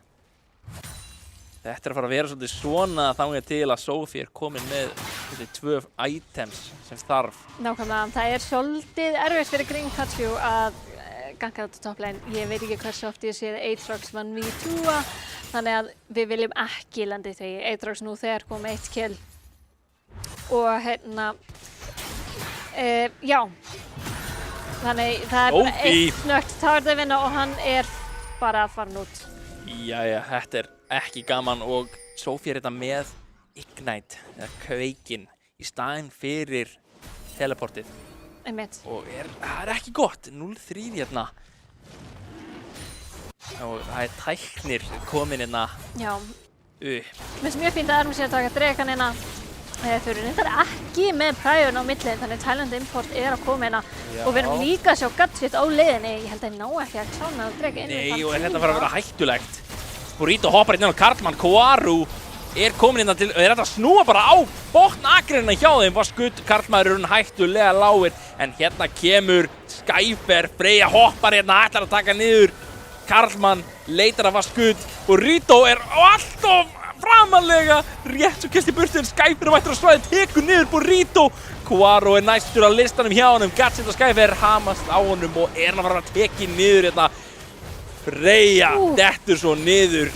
Þetta að fara að vera svolítið svona þangað til að Sophie komin með þessi 2 items sem þarf. Nákvæmlega, það svolítið erfitt fyrir Grinkachu að ganga þetta topplegin. Ég veit ekki hversu oft ég sé Aatrox vann V2, þannig að við viljum ekki landa í því. Aatrox nú þegar kom 1 kill. Og já. Þannig það bara 1 snögt tárdæfinna og hann bara farin út. Jæja, þetta ekki gaman og Sophie þetta með Ignite, eða kveikinn, í staðinn fyrir teleportið. Einmitt. Og það ekki gott, 0-3 hérna. Og það tæknir komin hérna. Já. Mér finnst mjög fínt að Ermi sé að taka dregan hérna. Þau eru reyndar ekki með præjun á milli, þannig Thailand Import að koma hérna. Já. Og við erum líka að sjá Gadget á leiðinni. Ég held að ég ná ekki að klána að drega inn. Nei, og þetta fara að vera hættulegt. Burrito hoppar hérna á Karlmann, Koaru komin hérna til, þetta snúa bara á botnagrina hjá þeim, var skutt, Karlmaðurinn hættulega lágir, en hérna kemur Skyfer, Freyja hoppar hérna, ætlar að taka niður Karlmann, leitar að var skutt, Burrito alltof framalega, rétt svo kemst í burtu, en Skyfer mættur að svæði, tekur niður Burrito, Koaru næstur á listanum hjá honum, Gadget og Skyfer hamast á honum og hann að fara að teki niður hérna, Freyja, dettur svo niður.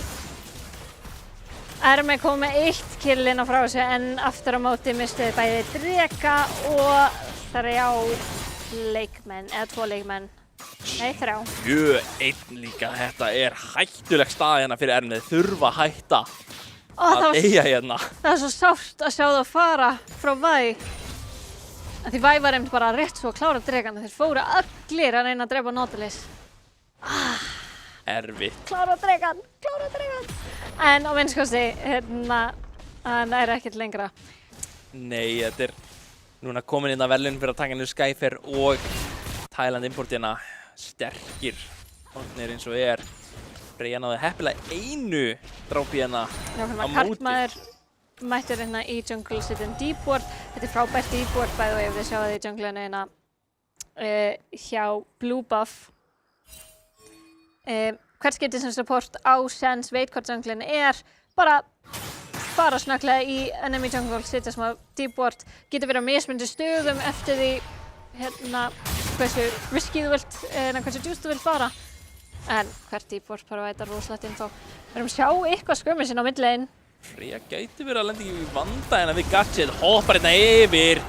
Ermi kom með 1 kill inn á frá sig en aftur á móti mistuði bæði dreka og 3 leikmenn, eða 2 leikmenn. Nei, 3. 7-1 líka, þetta hættuleg staða hérna fyrir Ermi, þeir þurfa að hætta að eiga hérna. Það svo sárt að sjá það fara frá Væ. Því Væ var einmitt bara rétt svo að klára dregan, þeir fóru allir að reyna að drepa Nautilus. Erfitt. Klára dregan. En á minnskosti, hann ekkert lengra. Nei, þetta núna komin inn að verðlaun fyrir að taka niður Skyfer og Thailand Import hérna sterkir orðnir eins og Freyja náði heppilega 1 drápi hérna á móti. Karlmaður mættur hérna í jungle sittin deep ward. Þetta frábært deep ward by the way, við sjáum það í junglinu hérna hjá Blue Buff. Hvert skipti sem support á Sense veit hvað junglin bara fara snögglega í enemy jungle, sitja smá deep ward, getur verið á mismunandi stöðum eftir því hversu risky þú vilt, hversu juice þú vilt fara. En hvert deep ward bara væta rosalegt info. Við erum að sjá eitthvað skömmisinn á midlane. Freyja gæti verið að lenda í vanda hérna við Gadget, hoppar hérna yfir,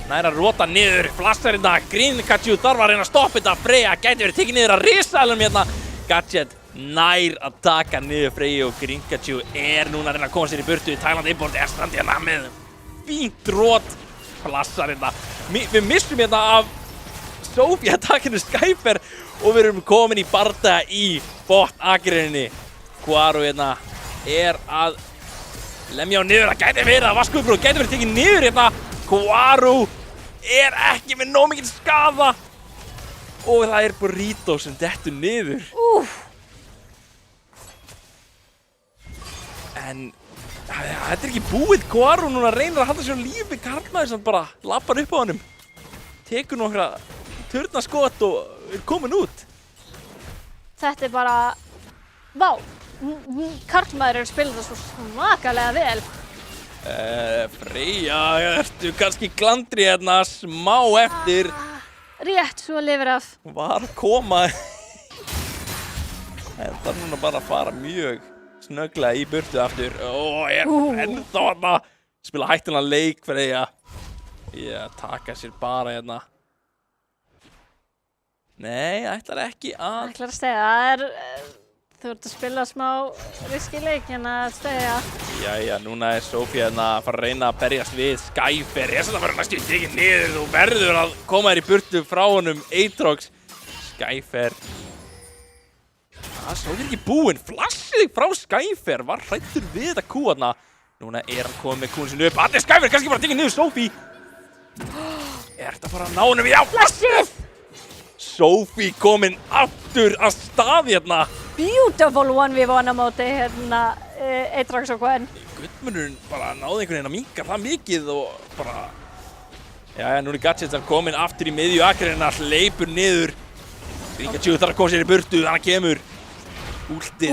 nær að rota niður, flassar hérna, Grinkachu þarf að reyna að stoppa þetta, Freyja gæti verið tekið niður að risalum hérna. Gadget nær að taka niður Freyju og Grinkachu núna að reyna að koma sér í burtu. Thailand Import standi hérna með fínt rot, flassar hérna. Við missum hérna af Sophie að taka niður Skyfer og við erum komin í bardaga í botagrinni. Koaru hérna að lemja á niður, það gæti verið að vaskuðbróð, gæti verið tekið niður hérna. Koaru ekki með nóg mikið skaða. Og það Burrito sem dettur niður. En þetta ekki búið. Koaru núna reynir að halda sér á lífi. Karlmaður sem bara lappar upp á honum. Tekur nokkra turnaskot og komin út. Þetta bara, vá, Karlmaður spilað það svo svakalega vel. Freyja, ertu kannski glandri hérna smá eftir. Rétt svo lifir af. Var að koma. En það núna bara að fara mjög snögglega í burtu aftur. Ennþá hérna. Spila hættulegan leik Freyja. Taka sér bara hérna. Nei, ætlar ekki að. Ætlar að stegja. Þú ert að spila smá riski leik hérna að stegja. Jæja, núna Sophie hérna að fara að reyna að berjast við Skyfer. Þess að það verður næstu tekið niður. Þú verður að koma þér í burtu frá honum Aatrox. Skyfer. Sophie ekki búinn. Flassið frá Skyfer. Var hræddur við þetta kú hérna. Núna hann komið með kúin sinni upp. Allir Skyfer kannski bara tekið niður Sophie. Þetta fara að ná honum? Já, flassið! Sophie kominn aftur að stað hérna. Beautiful 1v1 á móti hérna Aatrox og Gwen. Guðmunurinn bara náði einhvern veginn að minnka það mikið og bara. Jæja, nú Gadget kominn aftur í miðju akreinina, hleypur niður. Grinkachu þarf að koma sér í burtu, þannig kemur últið.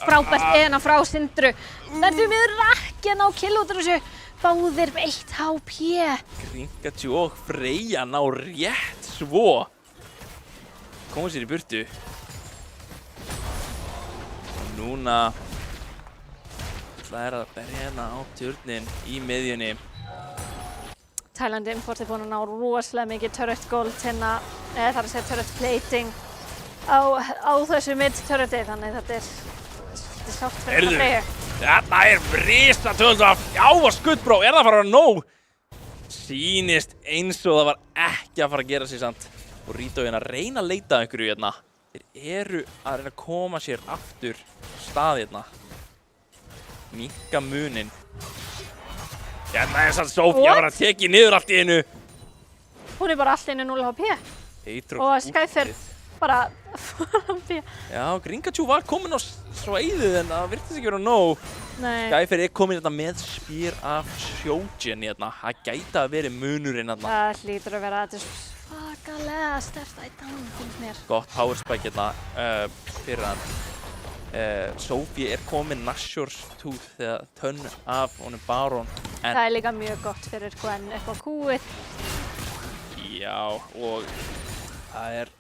Frábært frá Sindru. Þetta miður ekki að ná kill út úr þessu. báðir með 1 HP. Gringachu og Freyja ná rétt svo. Koma sér í burtu. Og núna það að berja hérna á tjörnin í miðjunni. Thailand Import búin að ná rosalega mikið turret gold hérna, þar að segja turret plating á þessu mid-turreti, þannig þetta er sátt fyrir að Freyju. Þetta risa tölva, já og skuttbró, það að fara að nóg? Sýnist eins og það var ekki að fara að gera sig samt. Og Rito hérna að reyna að leita einhverju hérna. Þeir eru að reyna að koma sér aftur stað hérna. Minnka munin. Hérna samt Sophie að vera að tekið niður allt í einu. Hún bara allt í einu 0 HP. Og Skyfer bara framfí. Já, Gringachu var komin á svæðið en það virtist ekki vera nóg. Nei. Skyfer komin hérna með spýr af Shojin hérna. Það gæti að vera munurinn hérna. Það hlýtur að vera þetta er svakalega sterkt item, finnst mér. Gott power spike hérna fyrir hann. Sophie komin Nashor's Tooth þegar tönn af honum Baron. Það er líka mjög gott fyrir Gwen upp á kúið. Já, og það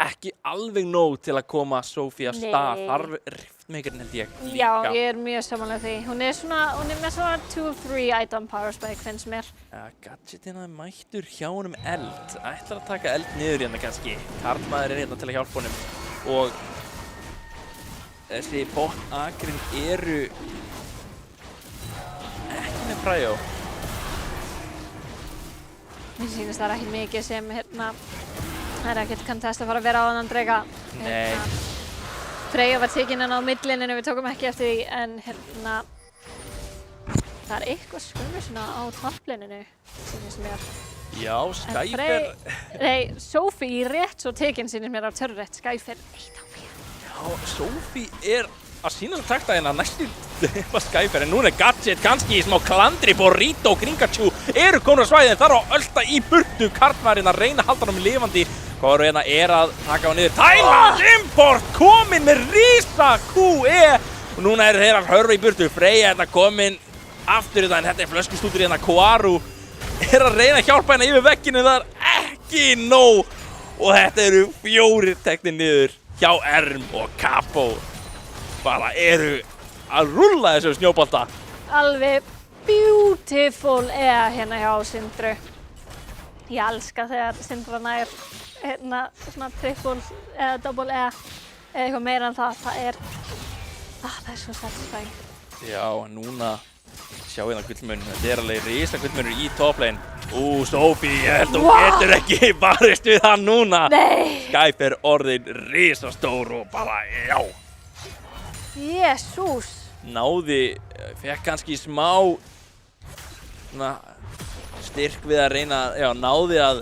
ekki alveg nóg til að koma Sophie af stað. Þarf riftmakerinn held ég líka. Já, ég er mjög samanlega því. Hún er með svona 2-3 item power spike, finnst mér. Ja, gadgetin mættur hjá honum eld. Ætlar að taka eld niður hérna kannski. Karlmaður hérna til að hjálpa honum. Og þessi bot-agrinn eru ekki með præjó. Mér sýnist það ekki mikið sem hérna það er ekkert contest að fara að vera á annan drega. Nei. Freyja var tekin hérna á millininu, við tókum ekki eftir því, en hérna það er eitthvað skumur svona á topplininu, sýnist mér. Já, Skyfer. Nei, Sophie rétt svo tekin sýnist mér af turret, Skyfer 1 HP. Já, Sophie að sína svo takta hérna næstu Skyfer, en núna Gadget kannski í smá klandri. Burrito og Gringachu eru komin á svæðin, þar á ölta í burtu. Karlmaðurinn að reyna að halda hann lifandi. Hvað hérna að taka hann niður. Thailand Import komin með risa QE. Og núna þeir að hörfa í burtu. Freyja hérna komin aftur þetta, en þetta flöskustútur hérna. Koaru að reyna að hjálpa hérna yfir vegginu, það ekki nóg. Og þetta eru 4 teknir niður hjá Erm og Capo. Bara eru að rúlla þessu snjóbolta. Alveg beautiful hérna hjá Sindru. Ég elska þegar Sindra nær hérna svona triple eða double eða eitthvað meira en það. Það er svo satisfying. Já, núna sjá hérna gullmunn. Þetta alveg risa gullmunnur í toplane. Sophie, ég held þú getur ekki barist við hann núna. Nei. Skyfer orðin risastór og bara, já. Jesús. Fekk kannski smá styrk við að reyna, já, náði að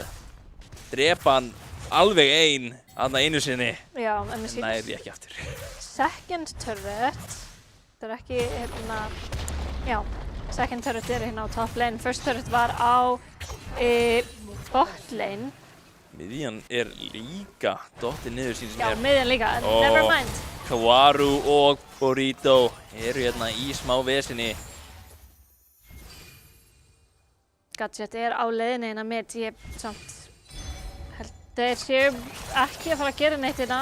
drepa hann alveg einu sinni. Já, en mér sýnist. Næði ekki aftur. Second turret. Það er ekki hérna, já. Second turret hérna á top lane. First turret var á bot lane. Miðjan líka dottið niður sínst mér. Já, miðjan líka, never mind. Kawaru og Burrito eru hérna í smá vesinni. Gadget á leiðinni hérna mid. Ég samt held þeir séu ekki að fara að gera neitt hérna.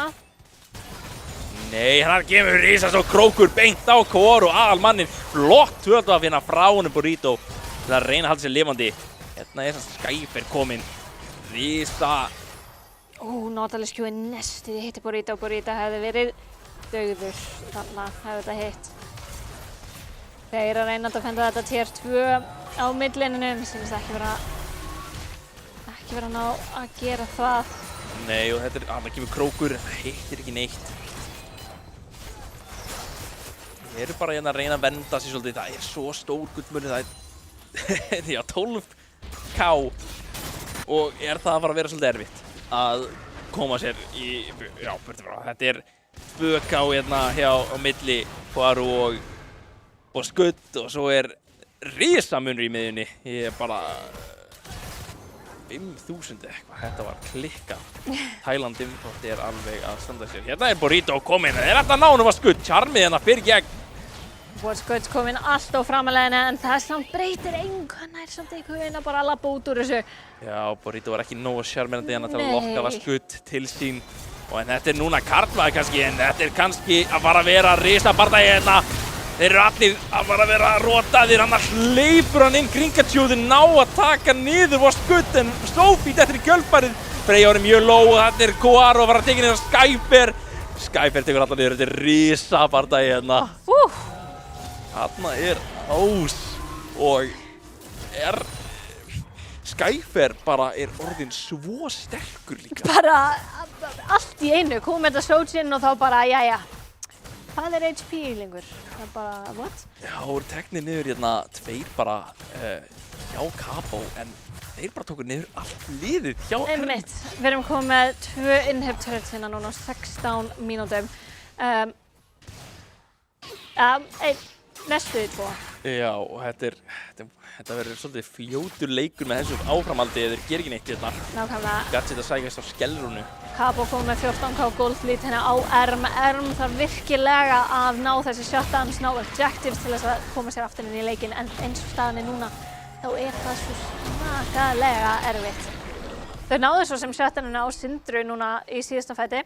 Nei, hann kemur risa svo krókur beint á Kawaru, aðalmannin. Flott tvöldvað hérna frá honum Burrito. Það reyna að halda sér lifandi. Hérna Skyfer komin. Risa. Nautilus Q næstuði hitti Burrito. Burrito hefði verið dauður þarna, hefði þetta hitt. Þeir eru að reyna að defenda þetta tier 2 á midlininu. Mér sýnist ekki vera að ná að gera það. Nei, og það kemur krókur, það hittir ekki neitt. Þeir eru bara hérna að reyna að venda sig svolítið. Það svo stór gullmunni, það já, 12k. Og það að fara að vera svolítið erfitt að koma sér í, já, burti frá. Þetta 2k hérna hjá á milli Kawaru og skutt, og svo risamunur í miðjunni. Ég bara 5.000 eitthvað, þetta var klikkað. Thailand Import alveg að standa sér. Hérna Burrito komin, þeir ætla að ná honum að skutt. Charmið hérna fyrir gegn. What's good kominn allt á framalegina en það samt breytir engu, hann samt einhvern veginn að bara labba út úr þessu. Já, Burrito var ekki nógu sjarmerandi hérna til að lokka What's good til sín. Og en þetta núna karlmaður kannski, en þetta kannski að fara að vera risabardagi hérna. Þeir eru allir að fara að vera rotaðir, annars hleypur hann inn Krinkachu, þeir ná að taka niður What's good en Sophie dettur í kjölfarið. Freyja er mjög low og þetta Koaro að fara að tekja niður Skyfer. Skyfer tekur allar niður, þetta risabardagi hérna. Þarna ás og Skyfer bara orðinn svo sterkur líka. Bara allt í einu, kom þetta Sojin og þá bara, jæja. Það HP lengur, það bara, what? Já, það voru teknir niður hérna tveir bara hjá Capo, en þeir bara tóku niður allt liðið hjá Erm. Einmitt, við erum komið með 2 inhibitors hérna núna á 16 mínútum. Næstu 2. Já, og þetta verður svolítið fljótur leikur með þessu áframhaldi eða þeir gerir ekki neitt hérna. Nákvæmlega. Gadget að sækast á skellrúnu. Capo kom með 14k gold lead hérna á Erm. Erm þarf virkilega að ná þessi shutdowns, ná objectives til þess að koma sér aftur inn í leikinn, en eins og staðan núna, þá það svo svakalega erfitt. Þau náðu svo sem shutdownuna á Sindru núna í síðasta fæti.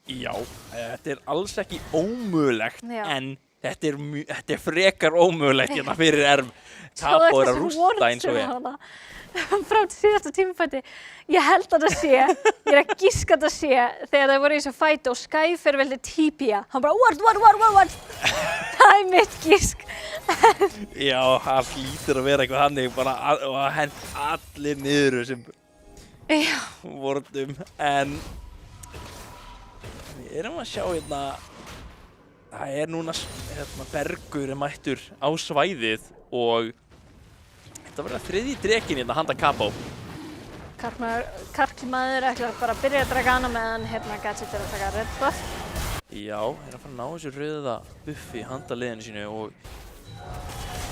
Já, þetta alls ekki ómögulegt, en þetta frekar ómögulegt hérna fyrir Erm. Capo að rústa eins og frá síðasta tímafæti. Ég held að það sé, ég að giska að það sé þegar það voru í þessu fæti og Skyfer veldi TP-a. Hann bara, what? Það mitt gisk. Já, það hlýtur að vera eitthvað þannig, bara að hent allir niður þessum vortum, en við erum að sjá hérna, það núna Bergur mættur á svæðið og þetta verður þriðji drekinn hérna handa Capo. Karlmaður ætlar bara að byrja að draka hana meðan Gadget að taka red buff. Já, að fara að ná þessu rauða buffi handa liðinu sínu og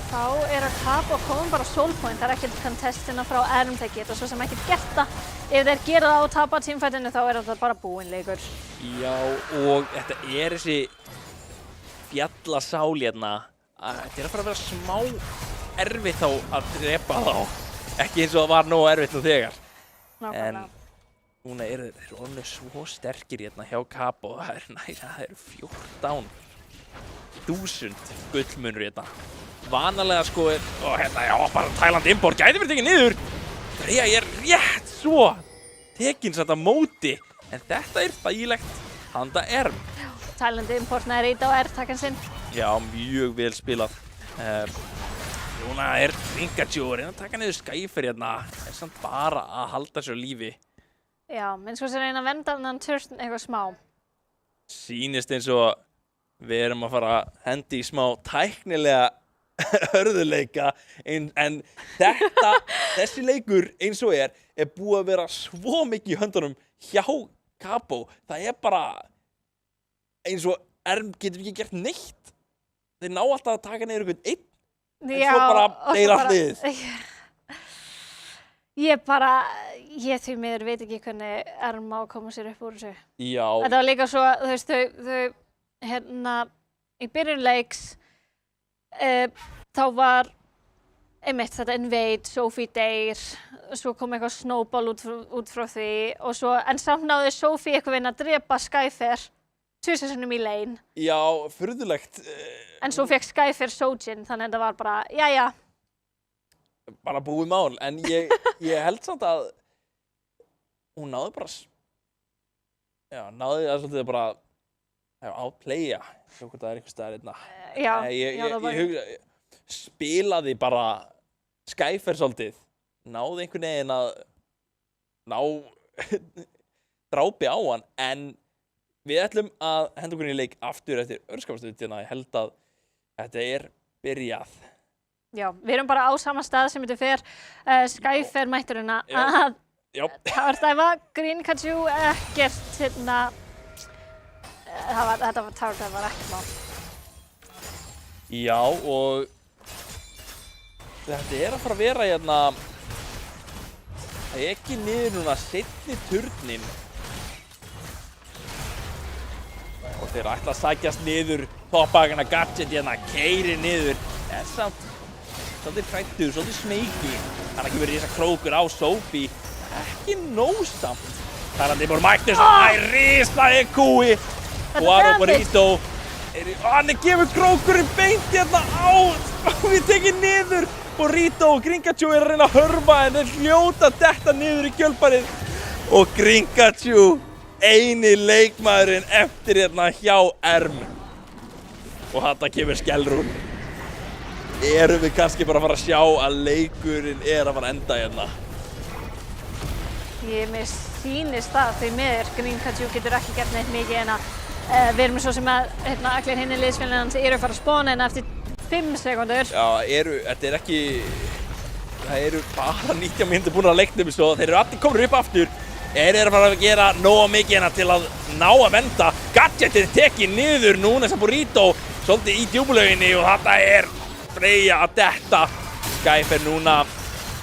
þá að Capo komin bara soul point, það ekkert contestina frá Erm, þeir geta svo sem ekkert gert það. Ef þeir gera það og tapa tímafætinu þá þetta bara búinn leikur. Já, og þetta þessi fjallasál hérna, þetta að fara að vera smá erfitt þá að drepa þá, ekki eins og það var nógu erfitt nú þegar. Nákvæmlega. En núna þeir orðnir svo sterkir hérna hjá Capo, það eru 14.000 gullmunur hérna. Vanalega sko og hérna, já, bara Thailand import gæti verið tekið niður. Freyja rétt svo tekin satt á móti, en þetta þægilegt handa Erm. Thailand import nær ít á R-takkan sinn. Já, mjög vel spilað. Núna Krinkachu að reyna að taka niður Skyfer hérna, samt bara að halda sér á lífi. Já, menn sko sem reyna að venda hann turn eitthvað smá. Sýnist eins og við erum að fara að hendi í smá tæknilega hörðuleika, en þessi leikur eins og búið að vera svo mikið í höndunum hjá Capo. Það bara eins og Erm getur ekki gert neitt. Þeir ná alltaf að taka niður einhvern einn, en svo bara deyr allt liðið. Ég því miður veit ekki hvernig Erm á að koma sér upp úr þessu. Já. Þetta var líka svo, þú veist, þau hérna í byrjun leiks þá var einmitt þetta invade, Sophie deyr, svo kom eitthvað snowball út frá því og svo, en samt náði Sophie eitthvað að drepa Skyfer 2 sinnum í lane. Já, furðulegt. En svo fekk Skyfer Sojin, þannig að þetta var bara, jæja. Bara búið mál, en ég held samt að hún náði bara, náði það svolítið bara outplaya, svo hvort það eitthvað staðar einna. Já, ég spilaði bara Skyfer svolítið, náði einhvern veginn að ná drápi á hann, en við ætlum að henda okkur í leik aftur eftir örskapastuðina. Ég held að þetta byrjað. Já, við erum bara á sama stað sem þetta fer. Skyfer mættur hérna að társtæfa Krinkachu ekkert hérna. Þetta var társtæfa, var ekkert mál. Já, og þetta að fara að vera hérna ekki niður núna seinni turnin. Og þeir ætla að sækjast niður toppbakana Gadget hérna, keyrir niður. Samt svolítið hræddur, svolítið smeykur. Það ekki verið þessa krókur á Sophie. Ekki nóg samt. Tælandi Import mættur svo risaði kúi. Guaro Burrito. Hann gefur krókurinn beint hérna á. Við tekið niður. Burrito og Gringachu að reyna að hörfa en þeir hljóta detta niður í kjölfarið. Og Gringachu, eini leikmaðurinn eftir hérna hjá ERM. Og þarna kemur skellrún. Erum við kannski bara að fara að sjá að leikurinn að fara að enda hérna? Mér sýnist það því miður. Gringachu getur ekki gert neitt mikið en við erum svo sem að allir hinni liðsfélaginn hans að fara að spána en eftir 5 sekúndur. Já, þetta ekki, það eru bara 90 mínútur búin að leiknum svo þeir eru allir komin upp aftur. Eru að fara að gera nóga mikið hérna til að ná að venda. Gadget tekið niður núna þess að Burrito svolítið í djúpulauginni og þetta Freyja að detta. Skye fer núna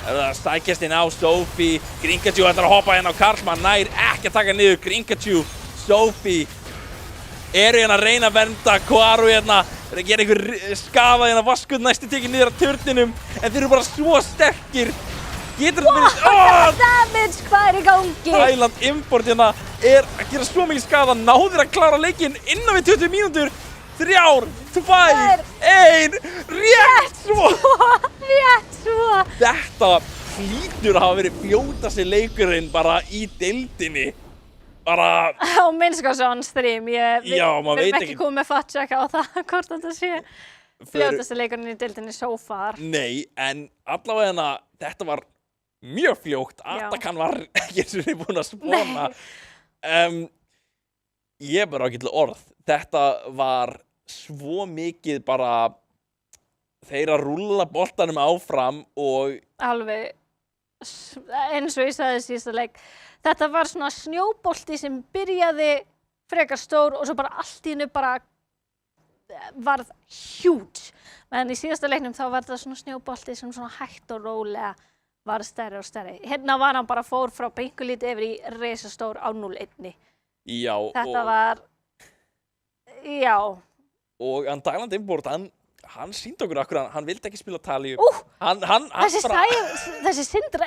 að stækjast inn á Sophie. Gringachu ætlar að hoppa hérna á Karlsmann, nær ekki að taka niður. Gringachu, Sophie hérna að reyna að vernda Guaro hérna. Þeir að gera einhver skafa hérna, Vaskud næstu tekið niður af turninum en þeir eru bara svo sterkir. Getur þetta verið... damage, hvað í gangi? Thailand Import hérna að gera svo mikið skaða, náður að klára leikinn innan við 20 mínútur. 3, 2, 1, rétt svo! Rétt svo! Þetta hlýtur að hafa verið fljótasti leikurinn bara í deildinni. Bara... Á minnskast on stream, við erum ekki komið með fact-checka á það hvort þetta sé fljótasti leikurinn í deildinni so far. Nei, en allavega þetta var mjög fljótt. Atakan var ekki eins og við búin að spóna. Ég bara á ekki til orð. Þetta var svo mikið bara þeir að rúlla boltanum áfram og... Alveg, eins og ég sagði síðasta leik, þetta var svona snjóbolti sem byrjaði frekar stór og svo bara allt í einu bara varð huge. Men í síðasta leiknum þá var þetta svona snjóbolti sem svona hægt og rólega varð stærri og stærri. Hérna var hann bara fór frá beinkulít yfir í risastór á 0-1. Já. Þetta var... Já. Og Thailand Import, hann sýndi okkur akkur, hann vildi ekki spila Talíu. Þessi Syndra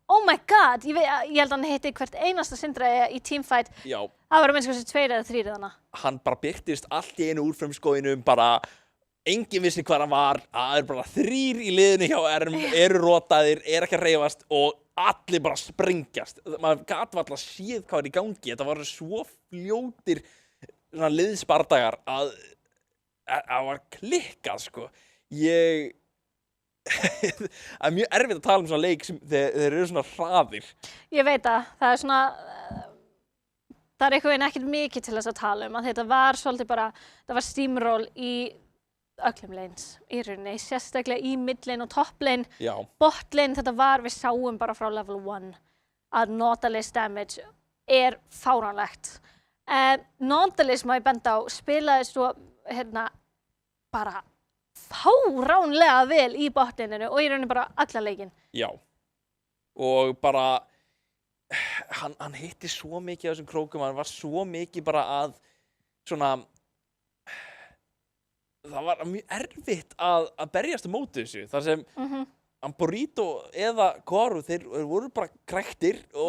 oh my god, ég held að hann hitti hvert einasta Syndra í teamfight. Já. Það var að minnst kannski 2 eða 3 þarna. Hann bara birtist allt í einu úr frumskóginum, bara enginn vissi hvað hann var. Það bara 3 í liðinu hjá ERM, rotaðir, ekki að hreyfast og allir bara sprengjast. Maður gat varla séð hvað í gangi. Þetta var svo fljótir liðsbardagar að var klikkað, sko. Það mjög erfitt að tala svona leik sem þeir eru svona hraðir. Ég veit það svona, það einhvern veginn ekkert mikið til þess að tala að þetta var svolítið bara, það var steamroll í öllum lanes í rauninni, sérstaklega í midlane og toplane. Já. Botlane, þetta var, við sáum bara frá level 1 að Nautilus damage fáránlegt. Nautilus má ég benda á, spilaði svo bara fáránlega vel í botlininu og í rauninni bara alla leikinn. Já, og bara hann hitti svo mikið á þessum krókum, hann var svo mikið bara að svona það var mjög erfitt að berjast á móti þessu, þar sem Burrito eða Guaro, þeir voru bara kræktir og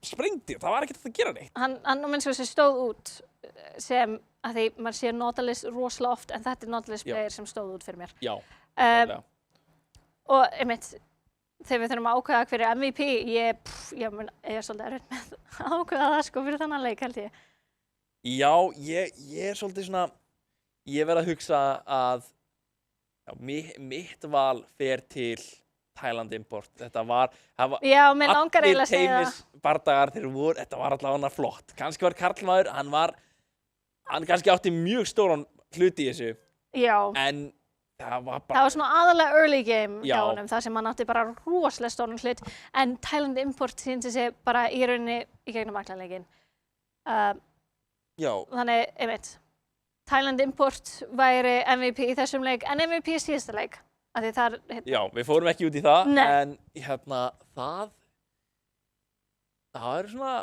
sprengtir, það var ekkert að gera neitt. Hann minnst þessi stóð út sem, að því maður sér Nautilus rosalega oft, en þetta Nautilus player sem stóð út fyrir mér. Já, og einmitt, þegar við þurfum að ákveða hver MVP, ég er svolítið erfitt með að ákveða það sko fyrir þannan leik, held ég. Já, ég svolítið svona, ég verð að hugsa að mitt val fer til Thailand Import. Þetta var mér langar eiginlega að segja það. Allir teimisbardagar, þetta var allavega flott. Kannski var karlmaður, hann kannski átti mjög stóran hluti í þessu. Já. En það var bara... Það var svona aðalega early game hjá honum, þar sem hann átti bara rosalega stóran hlut. En Thailand Import sýndi sig bara í rauninni í gegnum alla leikinn. Já. Þannig, einmitt, Thailand Import væri MVP í þessum leik, en MVP í síðasta leik. Já, við fórum ekki út í það, en það eru svona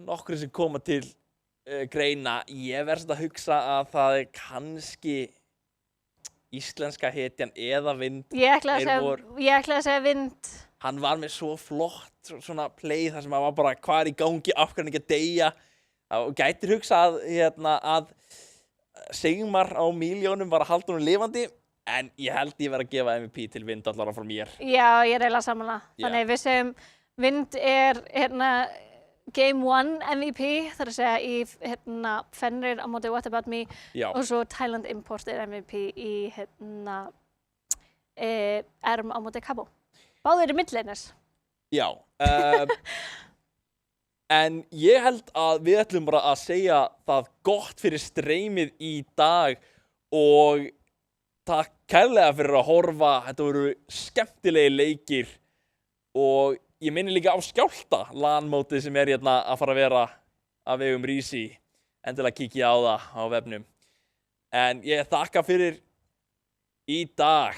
nokkrir sem koma til greina, ég verð að hugsa að það kannski íslenska hetjan eða Vind. Ég ætlaði að segja Vind. Hann var með svo flott svona play þar sem hann var bara hvað í gangi, af hvernig ekki að deyja. Og gætir hugsa að Sigmar á milljónum var að halda honum lifandi, en ég held ég verð að gefa MVP til Vind allara frá mér. Já, ég eiginlega sammála. Þannig við segjum Vind Game 1 MVP, þar að segja í Fenrir á móti What About Me. Já. Og svo Thailand Import MVP í Erm á móti Cabo. Báðir í midlanes. Já. En ég held að við ætlum bara að segja það gott fyrir streymið í dag og takk kærlega fyrir að horfa. Þetta voru skemmtilegi leikir og ég minni líka á Skjálfta LAN-mótið sem að fara að vera af vegum Rísi. Endilega kíkja á það á vefnum. En ég þakka fyrir í dag.